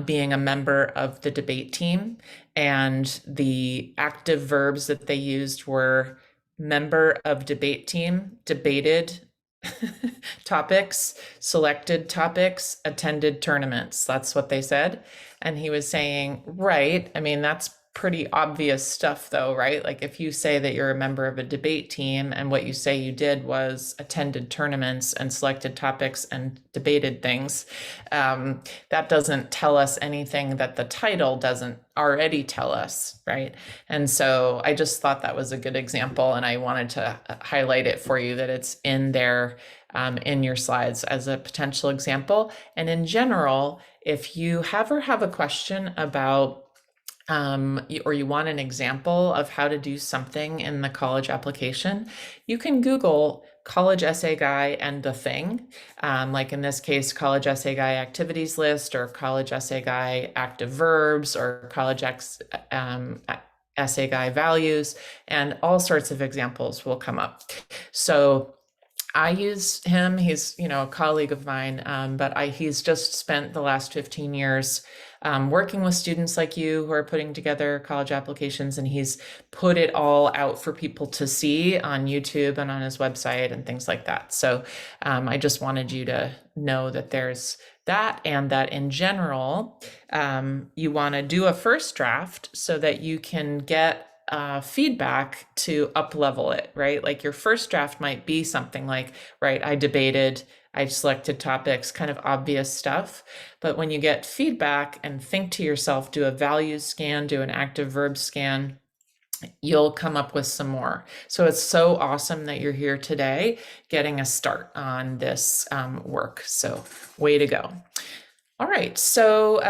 being a member of the debate team. And the active verbs that they used were member of debate team, debated topics, selected topics, attended tournaments. That's what they said. And he was saying, right, I mean, that's pretty obvious stuff though, right? Like if you say that you're a member of a debate team and what you say you did was attended tournaments and selected topics and debated things, that doesn't tell us anything that the title doesn't already tell us, right? And so I just thought that was a good example, and I wanted to highlight it for you that it's in there in your slides as a potential example. And in general, if you ever have a question about or you want an example of how to do something in the college application, you can Google college essay guy and the thing. Like in this case, college essay guy activities list, or college essay guy active verbs, or college essay guy values, and all sorts of examples will come up. So I use him. He's, a colleague of mine, but he's just spent the last 15 years working with students like you who are putting together college applications, and he's put it all out for people to see on YouTube and on his website and things like that. So I just wanted you to know that there's that, and that in general, you want to do a first draft so that you can get feedback to up level it, right? Like your first draft might be something like, right, I debated, I selected topics, kind of obvious stuff. But when you get feedback and think to yourself, do a values scan, do an active verb scan, you'll come up with some more. So it's so awesome that you're here today, getting a start on this work. So way to go. All right, so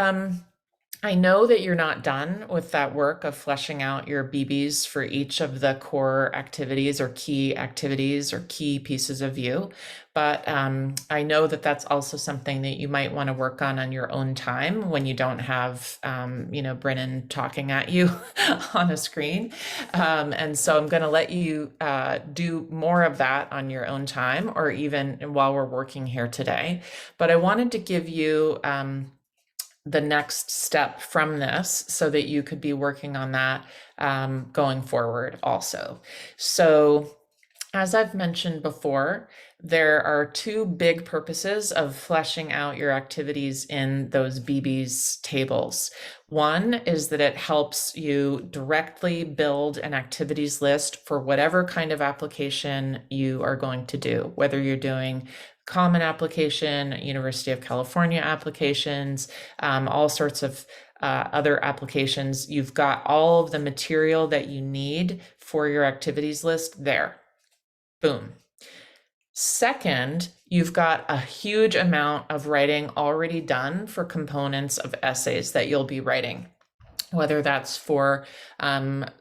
I know that you're not done with that work of fleshing out your BBs for each of the core activities or key pieces of you, but I know that that's also something that you might want to work on your own time when you don't have, Brennan talking at you on a screen. And so I'm going to let you do more of that on your own time, or even while we're working here today. But I wanted to give you the next step from this so that you could be working on that going forward also. So as I've mentioned before, there are two big purposes of fleshing out your activities in those BBs tables. One is that it helps you directly build an activities list for whatever kind of application you are going to do, whether you're doing Common Application, University of California applications, all sorts of other applications. You've got all of the material that you need for your activities list there. Boom. Second, you've got a huge amount of writing already done for components of essays that you'll be writing, whether that's for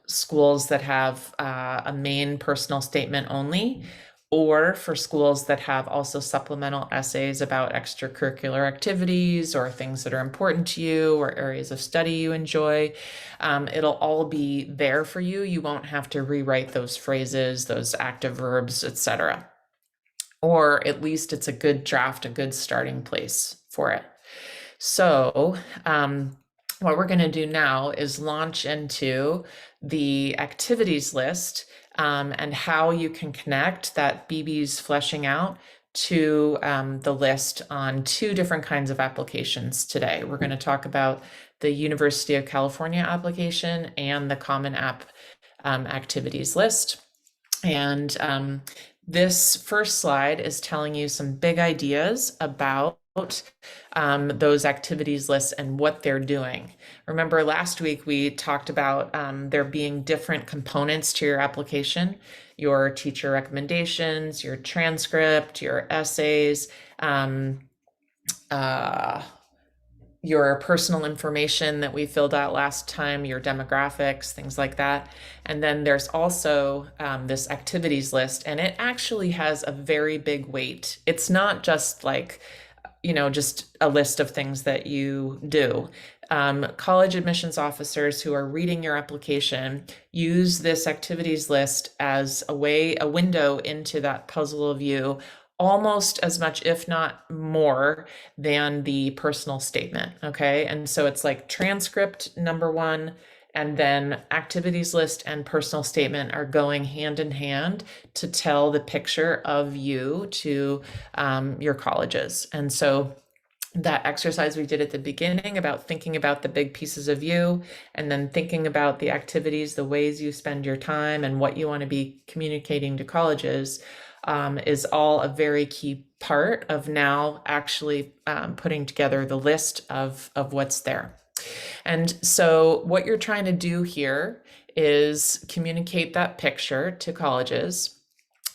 schools that have a main personal statement only, or for schools that have also supplemental essays about extracurricular activities or things that are important to you or areas of study you enjoy. It'll all be there for you. You won't have to rewrite those phrases, those active verbs, etc. Or at least it's a good draft, a good starting place for it. So what we're going to do now is launch into the activities list and how you can connect that BB's fleshing out to the list on two different kinds of applications today. We're going to talk about the University of California application and the Common App activities list. And this first slide is telling you some big ideas about those activities lists and what they're doing. Remember last week we talked about there being different components to your application: your teacher recommendations, your transcript, your essays, your personal information that we filled out last time, your demographics, things like that. And then there's also this activities list, and it actually has a very big weight. It's not just like, just a list of things that you do. College admissions officers who are reading your application use this activities list as a window into that puzzle of you, almost as much, if not more, than the personal statement. Okay. And so it's like transcript number one, and then activities list and personal statement are going hand in hand to tell the picture of you to your colleges. And so that exercise we did at the beginning about thinking about the big pieces of you, and then thinking about the activities, the ways you spend your time, and what you want to be communicating to colleges, is all a very key part of now actually putting together the list of what's there. And so what you're trying to do here is communicate that picture to colleges,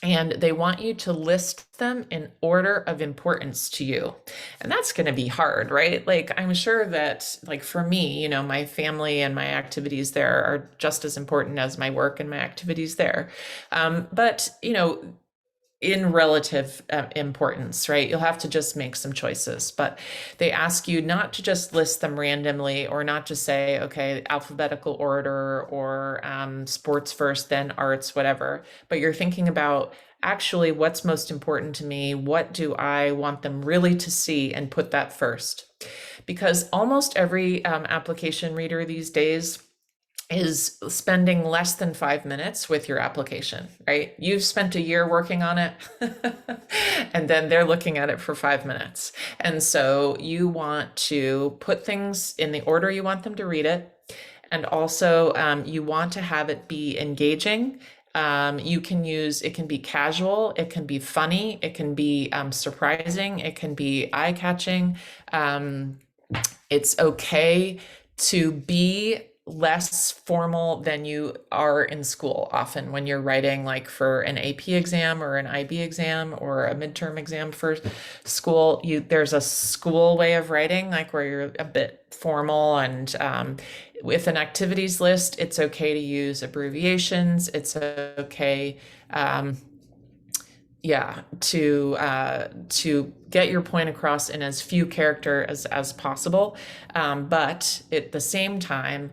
and they want you to list them in order of importance to you. And that's going to be hard, right? Like, I'm sure that, like, for me, my family and my activities there are just as important as my work and my activities there. But, in relative importance, right? You'll have to just make some choices, but they ask you not to just list them randomly, or not just say, okay, alphabetical order, or sports first, then arts, whatever, but you're thinking about actually what's most important to me. What do I want them really to see, and put that first? Because almost every application reader these days is spending less than 5 minutes with your application, right? You've spent a year working on it and then they're looking at it for 5 minutes. And so you want to put things in the order you want them to read it. And also you want to have it be engaging. It can be casual, it can be funny, it can be surprising, it can be eye-catching. It's okay to be less formal than you are in school often when you're writing like for an AP exam or an IB exam or a midterm exam for school. There's a school way of writing, like where you're a bit formal, and with an activities list, it's okay to use abbreviations. It's okay, to get your point across in as few characters as possible. But at the same time,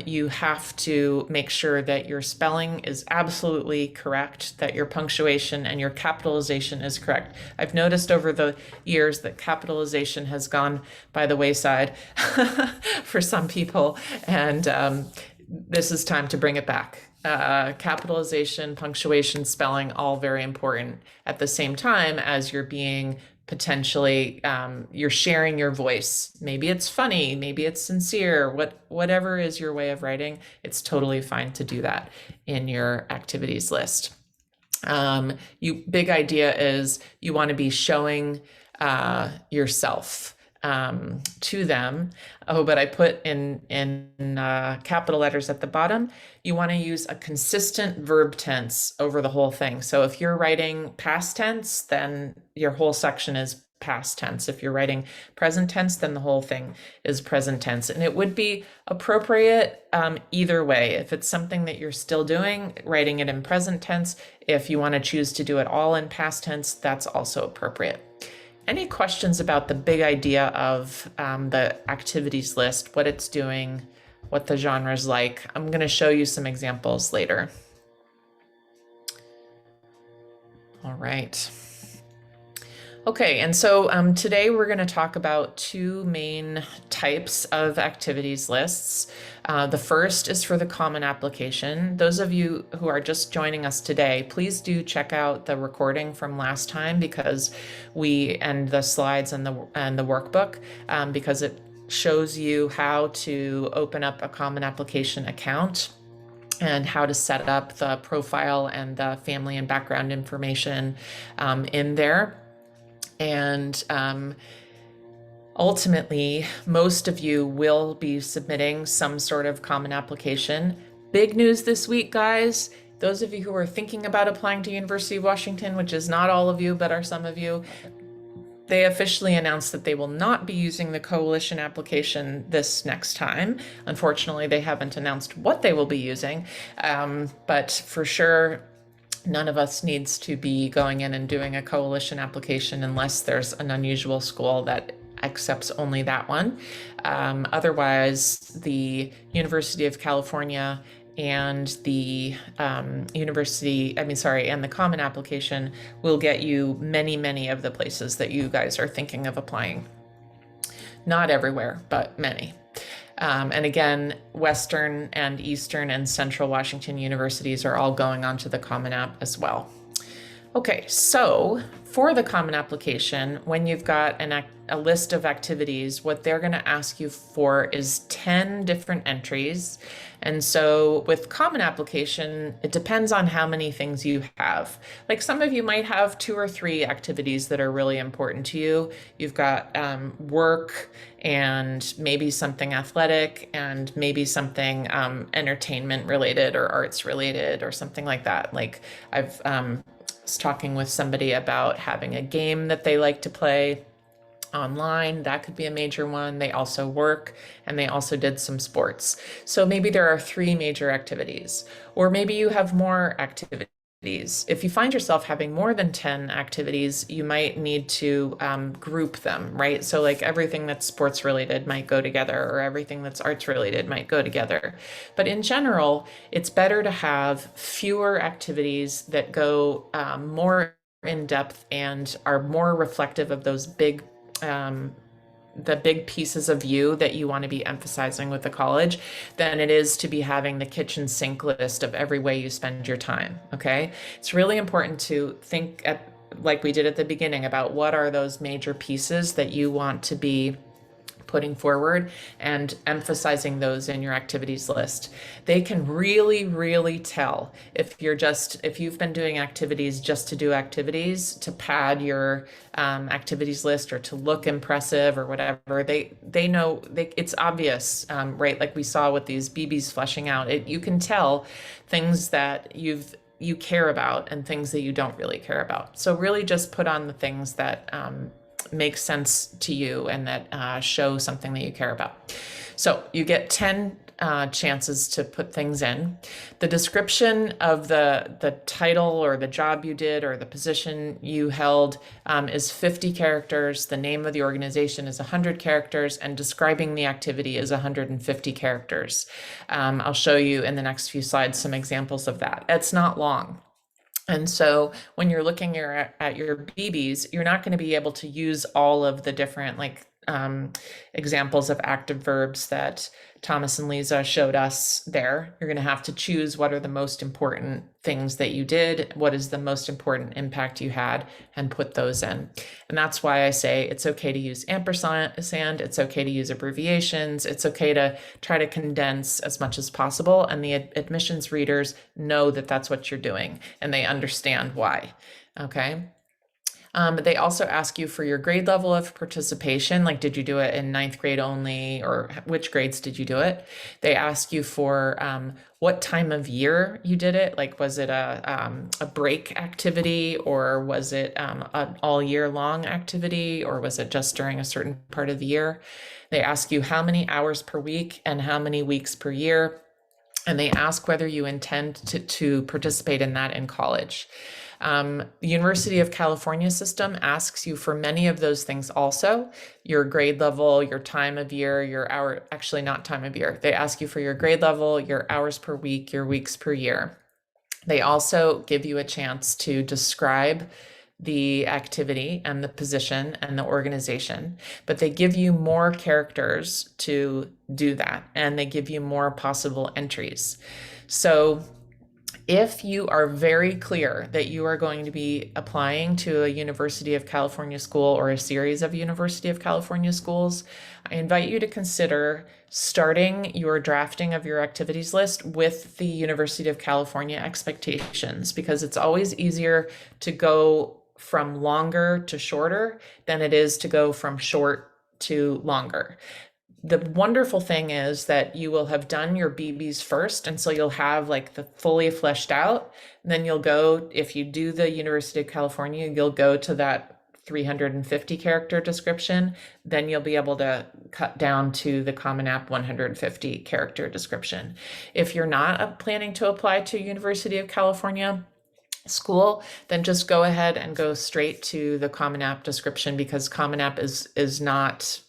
you have to make sure that your spelling is absolutely correct, that your punctuation and your capitalization is correct. I've noticed over the years that capitalization has gone by the wayside for some people, and this is time to bring it back. Capitalization, punctuation, spelling, all very important at the same time as you're being potentially, you're sharing your voice. Maybe it's funny, maybe it's sincere, whatever is your way of writing, it's totally fine to do that in your activities list. Big idea is you want to be showing yourself to them. Oh, but I put in capital letters at the bottom. You want to use a consistent verb tense over the whole thing. So if you're writing past tense, then your whole section is past tense. If you're writing present tense, then the whole thing is present tense. And it would be appropriate either way. If it's something that you're still doing, writing it in present tense. If you want to choose to do it all in past tense, that's also appropriate. Any questions about the big idea of the activities list, what it's doing, what the genre is like? I'm going to show you some examples later. All right. Okay, and so today we're going to talk about two main types of activities lists. The first is for the common application. Those of you who are just joining us today, please do check out the recording from last time, because and the slides and the workbook, because it shows you how to open up a common application account and how to set up the profile and the family and background information in there. And ultimately, most of you will be submitting some sort of common application. Big news this week, guys. Those of you who are thinking about applying to University of Washington, which is not all of you, but are some of you, they officially announced that they will not be using the coalition application this next time. Unfortunately, they haven't announced what they will be using, but for sure, none of us needs to be going in and doing a coalition application unless there's an unusual school that accepts only that one. Otherwise, the University of California and the and the common application will get you many of the places that you guys are thinking of applying. Not everywhere, but many. And again, Western and Eastern and Central Washington universities are all going onto the Common App as well. Okay, so for the Common Application, when you've got a list of activities, what they're going to ask you for is 10 different entries. And so with Common Application, it depends on how many things you have. Like some of you might have 2 or 3 activities that are really important to you. You've got work and maybe something athletic and maybe something entertainment related or arts related or something like that. Like I've was talking with somebody about having a game that they like to play online. That could be a major one. They also work and they also did some sports. So maybe there are 3 major activities, or maybe you have more activities. If you find yourself having more than 10 activities, you might need to group them, right? So like everything that's sports related might go together, or everything that's arts related might go together. But in general, it's better to have fewer activities that go more in depth and are more reflective of those big the big pieces of you that you want to be emphasizing with the college than it is to be having the kitchen sink list of every way you spend your time. Okay, it's really important to think like we did at the beginning about what are those major pieces that you want to be putting forward and emphasizing those in your activities list. They can really, really tell if you've been doing activities just to do activities, to pad your activities list or to look impressive or whatever. They know it's obvious, right? Like we saw with these BEABIES fleshing out, you can tell things that you care about and things that you don't really care about. So really just put on the things that make sense to you and that show something that you care about. So you get 10 chances to put things in. The description of the title or the job you did or the position you held is 50 characters. The name of the organization is 100 characters, and describing the activity is 150 characters. I'll show you in the next few slides some examples of that. It's not long. And so when you're looking at your BEABIES, you're not going to be able to use all of the different examples of active verbs that Thomas and Lisa showed us there. You're going to have to choose what are the most important things that you did, what is the most important impact you had, and put those in. And that's why I say it's okay to use ampersand, it's okay to use abbreviations, it's okay to try to condense as much as possible. And the admissions readers know that that's what you're doing and they understand why. Okay. They also ask you for your grade level of participation, like did you do it in 9th grade only, or which grades did you do it? They ask you for what time of year you did it, like was it a break activity, or was it an all year long activity, or was it just during a certain part of the year? They ask you how many hours per week and how many weeks per year, and they ask whether you intend to participate in that in college. The University of California system asks you for many of those things also, your grade level, your time of year, your hour, actually not time of year. They ask you for your grade level, your hours per week, your weeks per year. They also give you a chance to describe the activity and the position and the organization, but they give you more characters to do that, and they give you more possible entries. So if you are very clear that you are going to be applying to a University of California school or a series of University of California schools, I invite you to consider starting your drafting of your activities list with the University of California expectations, because it's always easier to go from longer to shorter than it is to go from short to longer. The wonderful thing is that you will have done your BEABIES first, and so you'll have like the fully fleshed out. And then you'll go, if you do the University of California, you'll go to that 350 character description. Then you'll be able to cut down to the Common App 150 character description. If you're not planning to apply to University of California school, then just go ahead and go straight to the Common App description, because Common App is not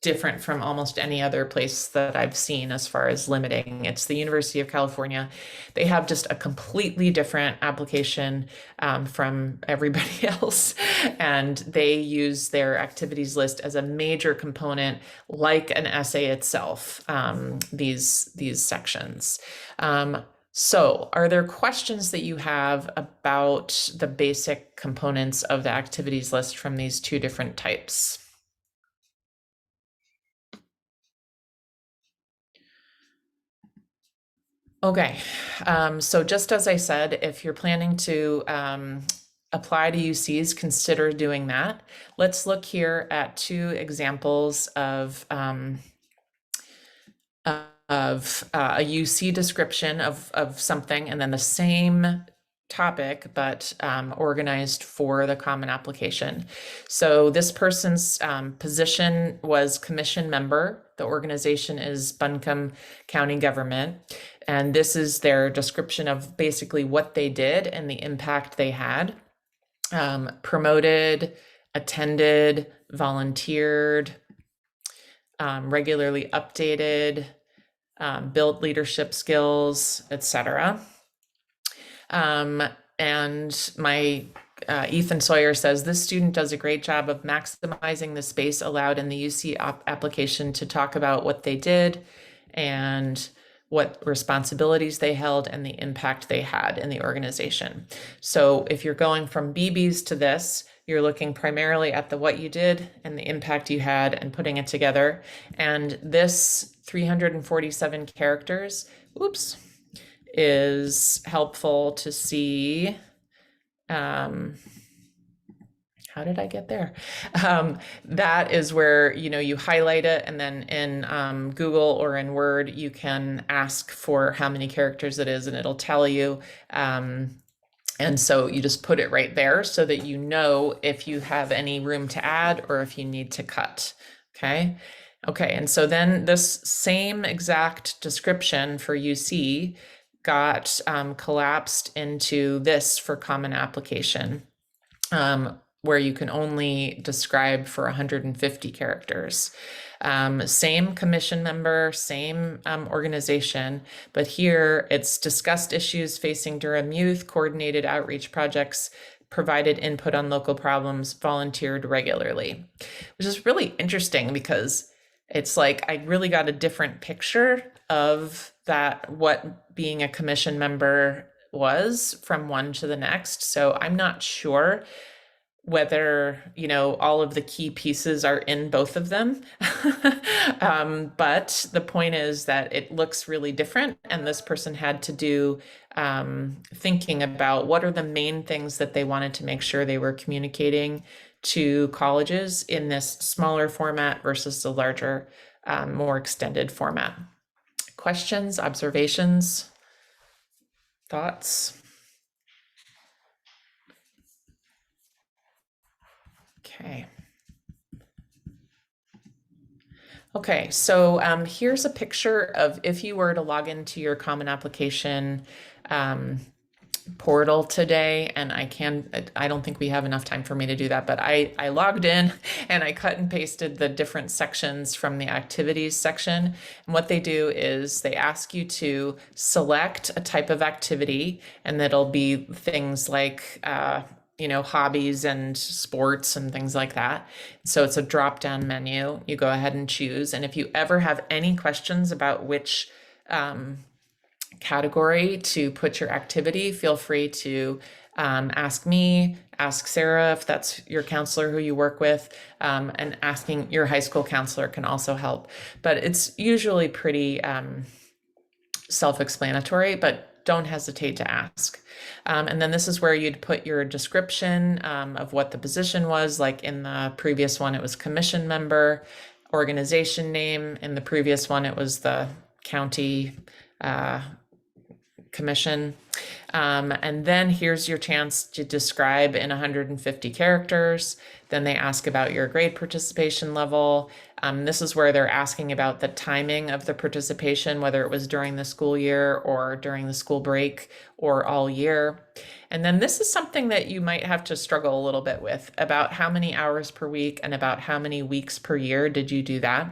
different from almost any other place that I've seen as far as limiting. It's the University of California. They have just a completely different application from everybody else, and they use their activities list as a major component, like an essay itself, these sections. So are there questions that you have about the basic components of the activities list from these two different types? Okay, so just as I said, if you're planning to apply to UCs, consider doing that. Let's look here at two examples of a UC description of something, and then the same topic, but organized for the common application. So this person's position was commission member. The organization is Buncombe County Government. And this is their description of basically what they did and the impact they had. Promoted, attended, volunteered, regularly updated, built leadership skills, etc. And my Ethan Sawyer says, this student does a great job of maximizing the space allowed in the UC application to talk about what they did and what responsibilities they held and the impact they had in the organization. So if you're going from BEABIES to this, You're looking primarily at the what you did and the impact you had and putting it together. And this 347 characters, oops, is helpful to see. How did I get there? That is where, you highlight it, and then in Google or in Word, you can ask for how many characters it is, and it'll tell you. And so you just put it right there so that you know if you have any room to add or if you need to cut. Okay. Okay. And so then this same exact description for UC got collapsed into this for Common Application, where you can only describe for 150 characters. Same commission member, same organization, but here it's discussed issues facing Durham youth, coordinated outreach projects, provided input on local problems, volunteered regularly, which is really interesting because it's like I really got a different picture of that, what being a commission member was from one to the next. So I'm not sure whether, all of the key pieces are in both of them. But the point is that it looks really different. And this person had to do thinking about what are the main things that they wanted to make sure they were communicating to colleges in this smaller format versus the larger, more extended format. Questions, observations, thoughts? Okay. Okay, so here's a picture of if you were to log into your Common Application portal today, and I don't think we have enough time for me to do that, but I logged in and I cut and pasted the different sections from the activities section. And what they do is they ask you to select a type of activity, and that'll be things like hobbies and sports and things like that. So it's a drop-down menu. You go ahead and choose. And if you ever have any questions about which category to put your activity, feel free to ask me, ask Sarah if that's your counselor who you work with, and asking your high school counselor can also help. But it's usually pretty self-explanatory, but don't hesitate to ask. And then this is where you'd put your description of what the position was. Like in the previous one, it was commission member, organization name. In the previous one, it was the county commission. And then here's your chance to describe in 150 characters. Then they ask about your grade participation level. This is where they're asking about the timing of the participation, whether it was during the school year or during the school break or all year. And then this is something that you might have to struggle a little bit with, about how many hours per week and about how many weeks per year did you do that.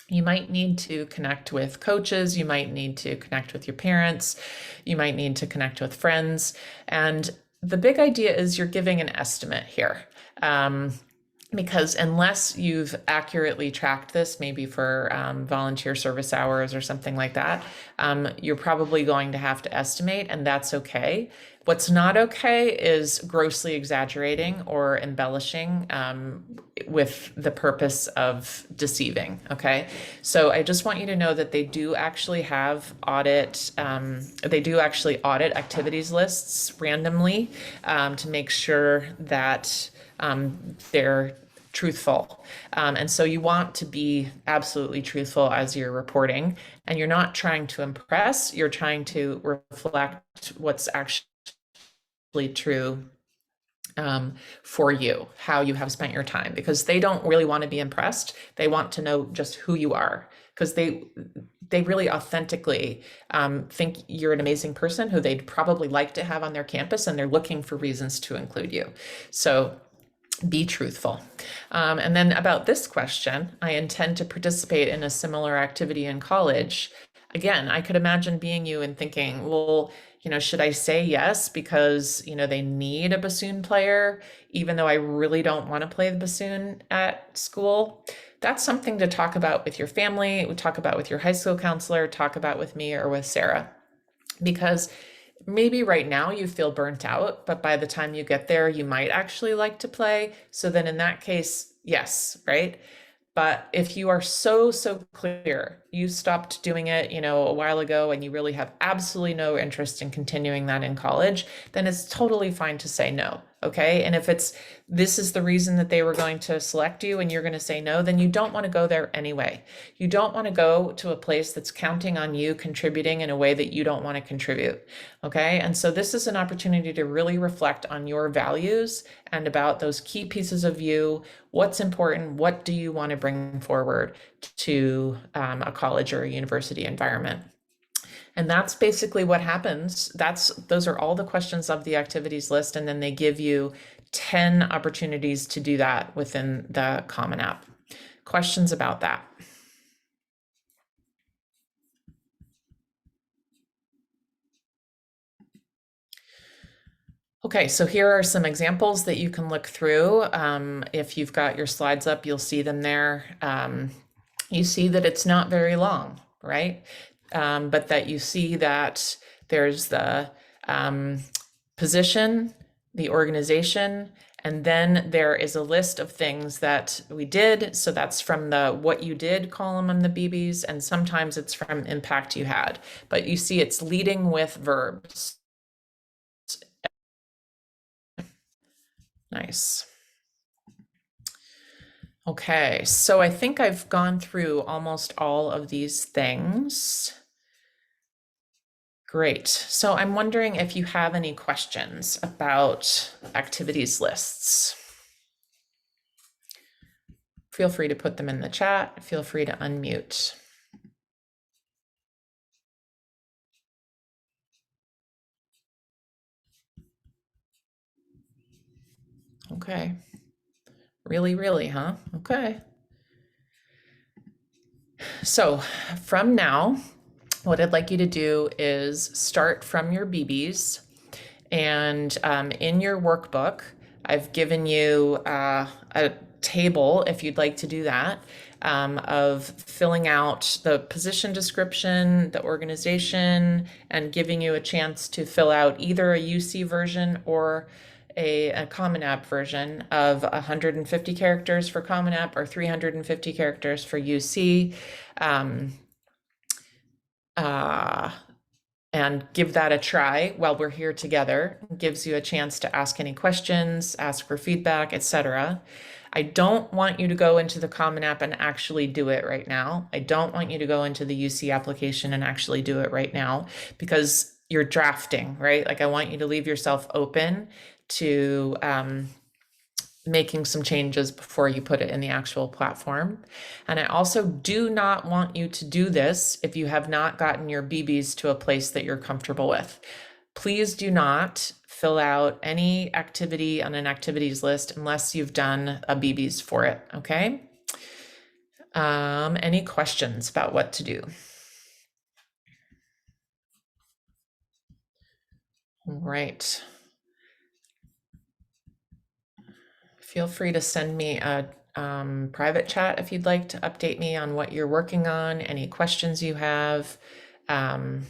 You might need to connect with coaches. You might need to connect with your parents. You might need to connect with friends. And the big idea is you're giving an estimate here. Because unless you've accurately tracked this, maybe for volunteer service hours or something like that, you're probably going to have to estimate, and that's okay. What's not okay is grossly exaggerating or embellishing with the purpose of deceiving, okay? So I just want you to know that they do actually have audit activities lists randomly to make sure that they're truthful. And so you want to be absolutely truthful as you're reporting, and you're not trying to impress, you're trying to reflect what's actually true for you, how you have spent your time, because they don't really want to be impressed. They want to know just who you are, because they really authentically think you're an amazing person who they'd probably like to have on their campus, and they're looking for reasons to include you. So be truthful. And then about this question, I intend to participate in a similar activity in college. Again, I could imagine being you and thinking, well, should I say yes because, they need a bassoon player, even though I really don't want to play the bassoon at school? That's something to talk about with your family, talk about with your high school counselor, talk about with me or with Sarah. Because maybe right now you feel burnt out, but by the time you get there, you might actually like to play. So then in that case, yes, right? But if you are so, so clear, you stopped doing it, a while ago and you really have absolutely no interest in continuing that in college, then it's totally fine to say no. Okay. And if this is the reason that they were going to select you and you're going to say no, then you don't want to go there anyway. You don't want to go to a place that's counting on you contributing in a way that you don't want to contribute. Okay. And so this is an opportunity to really reflect on your values and about those key pieces of you. What's important? What do you want to bring forward to a college or a university environment? And that's basically what happens. Those are all the questions of the activities list, and then they give you 10 opportunities to do that within the Common App. Questions about that? Okay, so here are some examples that you can look through. If you've got your slides up, you'll see them there. You see that it's not very long, right? But that you see that there's the position, the organization, and then there is a list of things that we did. So that's from the what you did column on the BEABIES, and sometimes it's from impact you had. But you see it's leading with verbs. Nice. Okay, so I think I've gone through almost all of these things. Great. So I'm wondering if you have any questions about activities lists. Feel free to put them in the chat. Feel free to unmute. Okay. Really, really, huh? Okay. So from now, what I'd like you to do is start from your BEABIES, and in your workbook, I've given you a table, if you'd like to do that, of filling out the position description, the organization, and giving you a chance to fill out either a UC version or a Common App version of 150 characters for Common App or 350 characters for UC. And give that a try while we're here together. It gives you a chance to ask any questions, ask for feedback, etc. I don't want you to go into the Common App and actually do it right now. I don't want you to go into the UC application and actually do it right now because you're drafting, right? Like I want you to leave yourself open to making some changes before you put it in the actual platform. And I also do not want you to do this if you have not gotten your BEABIES to a place that you're comfortable with. Please do not fill out any activity on an activities list unless you've done a BEABIES for it, okay? Any questions about what to do? All right. Feel free to send me a private chat if you'd like to update me on what you're working on, any questions you have, and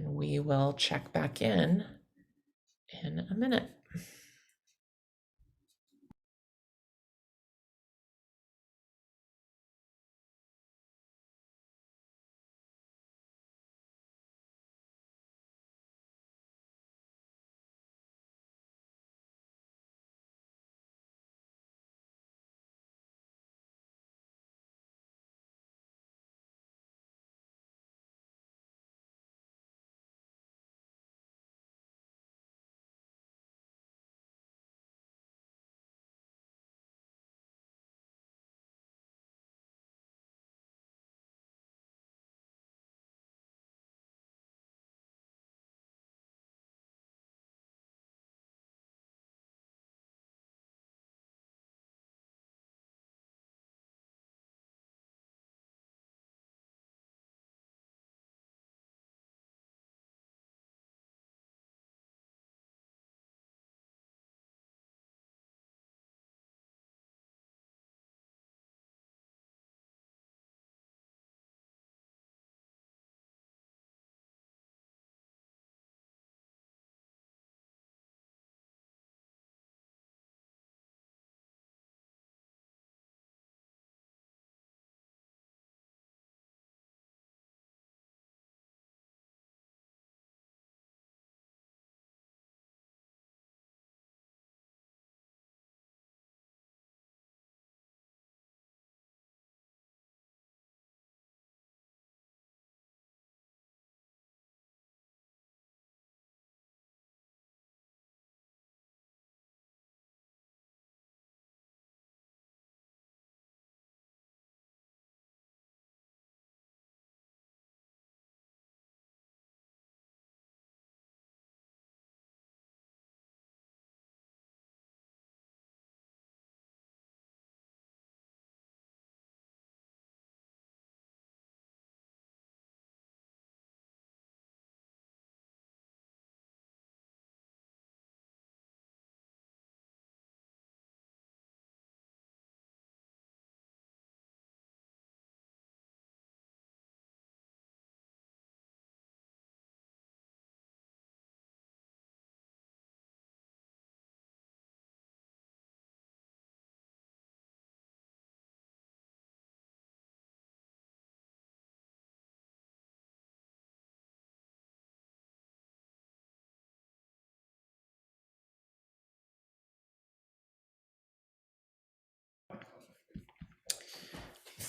we will check back in a minute.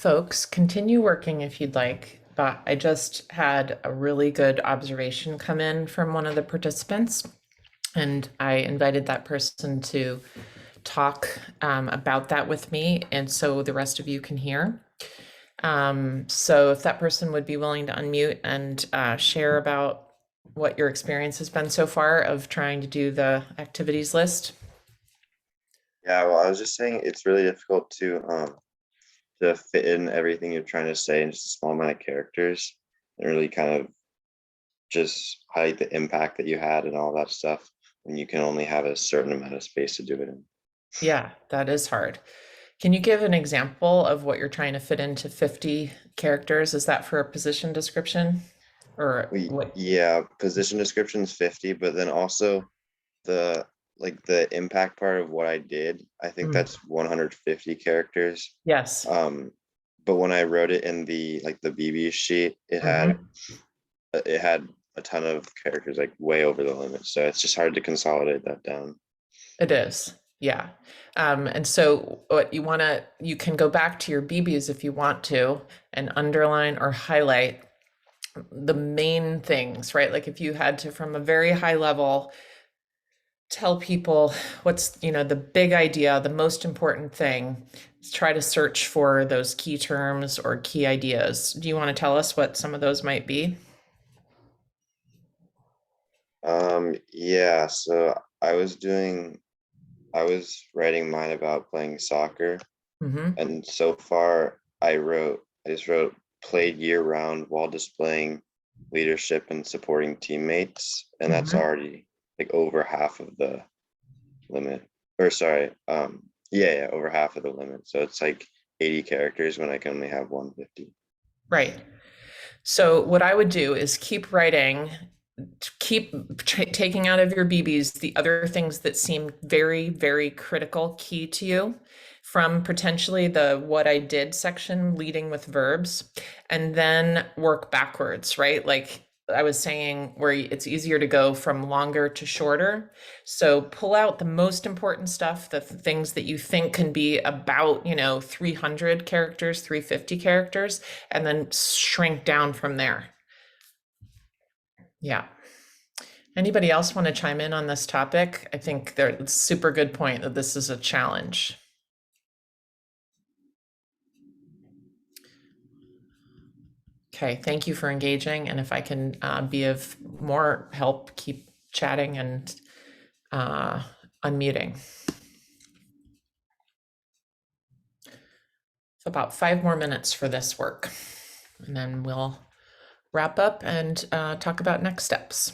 folks, continue working if you'd like, but I just had a really good observation come in from one of the participants, and I invited that person to talk about that with me, and so the rest of you can hear. So if that person would be willing to unmute and share about what your experience has been so far of trying to do the activities list. Yeah, well, I was just saying it's really difficult to fit in everything you're trying to say in just a small amount of characters and really kind of just highlight the impact that you had and all that stuff when you can only have a certain amount of space to do it in. Yeah, that is hard. Can you give an example of what you're trying to fit into 50 characters? Is that for a position description or what? Yeah, position description is 50, but then also the the impact part of what I did, I think that's 150 characters. Yes. But when I wrote it in the the BB sheet, it had a ton of characters like way over the limit. So it's just hard to consolidate that down. It is. Yeah. And so what you can go back to your BBs if you want to and underline or highlight the main things, right? Like if you had to, from a very high level, tell people what's, the big idea, the most important thing, try to search for those key terms or key ideas. Do you want to tell us what some of those might be? Yeah, so I was writing mine about playing soccer, and so far I just wrote played year round while displaying leadership and supporting teammates, and that's already like over half of the limit. Or sorry, yeah, over half of the limit. So it's like 80 characters when I can only have 150. Right. So what I would do is keep writing, taking out of your BBs the other things that seem very, very critical, key to you, from potentially the what I did section leading with verbs, and then work backwards, right? Like I was saying, where it's easier to go from longer to shorter. So pull out the most important stuff, the things that you think can be about, 300 characters, 350 characters, and then shrink down from there. Yeah. Anybody else want to chime in on this topic? I think it's a super good point that this is a challenge. Okay, thank you for engaging. And if I can be of more help, keep chatting and unmuting. So about 5 more minutes for this work, and then we'll wrap up and talk about next steps.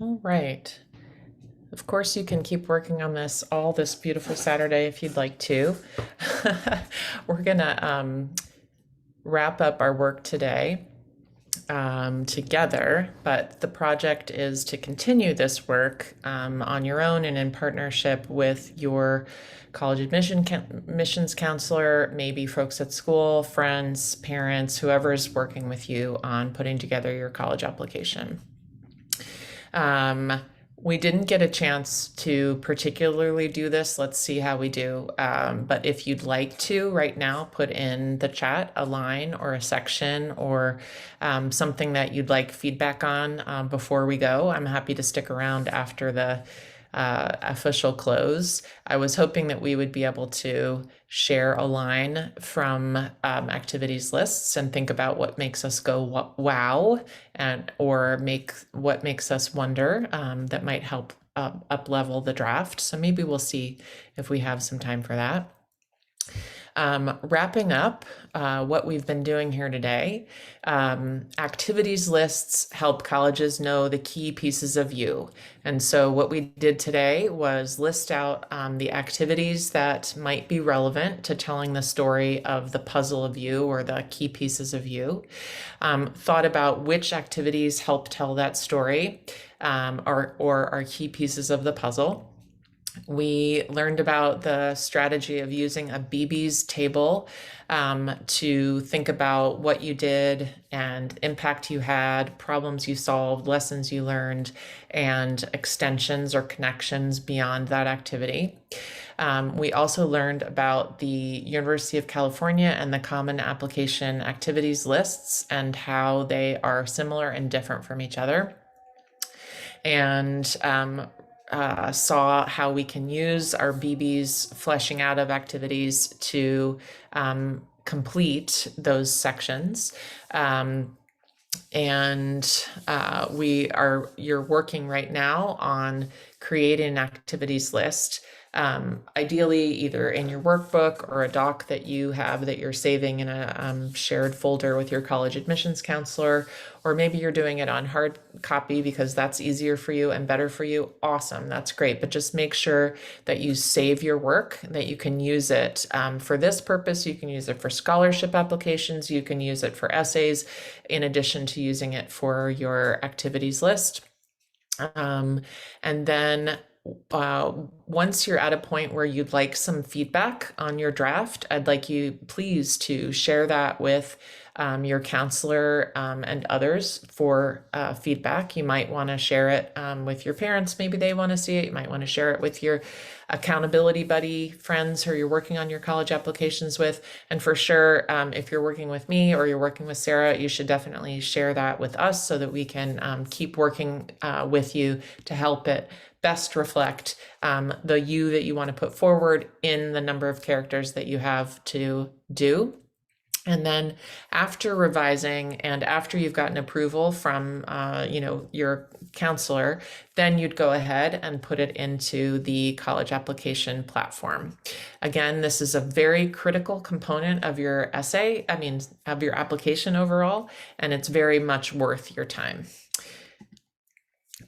All right. Of course, you can keep working on this all this beautiful Saturday if you'd like to. We're gonna wrap up our work today together, but the project is to continue this work on your own and in partnership with your college admissions counselor, maybe folks at school, friends, parents, whoever's working with you on putting together your college application. We didn't get a chance to particularly do this. Let's see how we do. But if you'd like to right now, put in the chat a line or a section or something that you'd like feedback on before we go. I'm happy to stick around after the official close. I was hoping that we would be able to share a line from activities lists and think about what makes us go wow, and or what makes us wonder, that might help up level the draft. So maybe we'll see if we have some time for that. Wrapping up what we've been doing here today, activities lists help colleges know the key pieces of you. And so what we did today was list out the activities that might be relevant to telling the story of the puzzle of you or the key pieces of you. Thought about which activities help tell that story or are key pieces of the puzzle. We learned about the strategy of using a BEABIES table to think about what you did and impact you had, problems you solved, lessons you learned, and extensions or connections beyond that activity. We also learned about the University of California and the Common Application Activities lists and how they are similar and different from each other. And saw how we can use our BEABIES fleshing out of activities to complete those sections. You're working right now on creating an activities list, ideally either in your workbook or a doc that you have that you're saving in a shared folder with your college admissions counselor, or maybe you're doing it on hard copy because that's easier for you and better for you. Awesome, that's great. But just make sure that you save your work, that you can use it for this purpose. You can use it for scholarship applications. You can use it for essays, in addition to using it for your activities list. And then once you're at a point where you'd like some feedback on your draft, I'd like you please to share that with your counselor and others for feedback. You might want to share it with your parents. Maybe they want to see it. You might want to share it with your accountability buddy friends who you're working on your college applications with. And for sure, if you're working with me or you're working with Sarah, you should definitely share that with us so that we can keep working with you to help it best reflect the you that you want to put forward in the number of characters that you have to do. And then after revising and after you've gotten approval from your counselor, then you'd go ahead and put it into the college application platform. Again, this is a very critical component of your essay, of your application overall, and it's very much worth your time.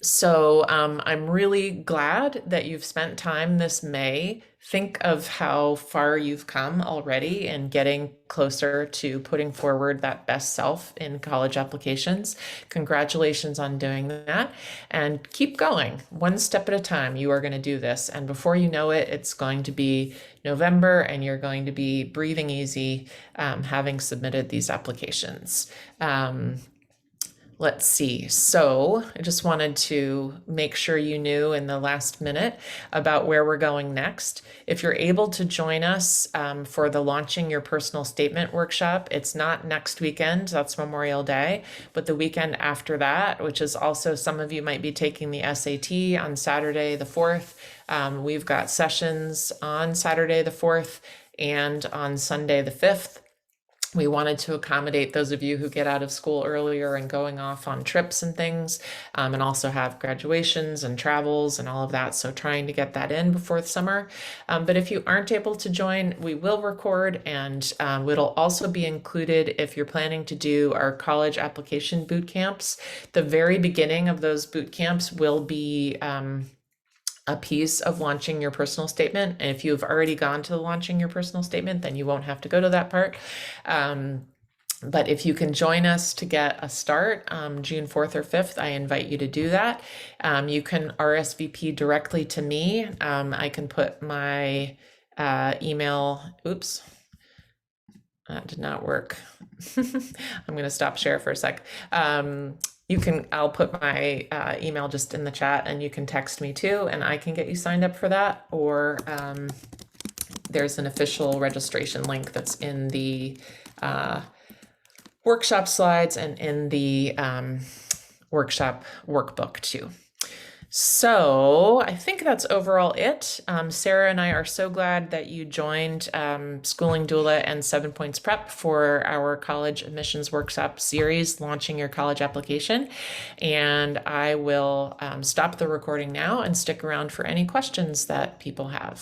So I'm really glad that you've spent time this May. Think of how far you've come already in getting closer to putting forward that best self in college applications. Congratulations on doing that, and keep going one step at a time. You are going to do this, and before you know it, it's going to be November and you're going to be breathing easy having submitted these applications. Let's see. So I just wanted to make sure you knew in the last minute about where we're going next. If you're able to join us for the Launching Your Personal Statement workshop, it's not next weekend, that's Memorial Day, but the weekend after that, which is also, some of you might be taking the SAT on Saturday the 4th. We've got sessions on Saturday the 4th and on Sunday the 5th. We wanted to accommodate those of you who get out of school earlier and going off on trips and things, and also have graduations and travels and all of that. So trying to get that in before the summer. But if you aren't able to join, we will record, and it'll also be included if you're planning to do our college application boot camps. The very beginning of those boot camps will be a piece of launching your personal statement. And if you've already gone to launching your personal statement, then you won't have to go to that part. But if you can join us to get a start June 4th or 5th, I invite you to do that. You can RSVP directly to me. I can put my email, oops, that did not work. I'm gonna stop share for a sec. I'll put my email just in the chat, and you can text me too, and I can get you signed up for that. Or there's an official registration link that's in the workshop slides and in the workshop workbook too. So I think that's overall it. Sarah and I are so glad that you joined Schooling Doula and 7 Points Prep for our college admissions workshop series, Launching Your College Application. And I will stop the recording now and stick around for any questions that people have.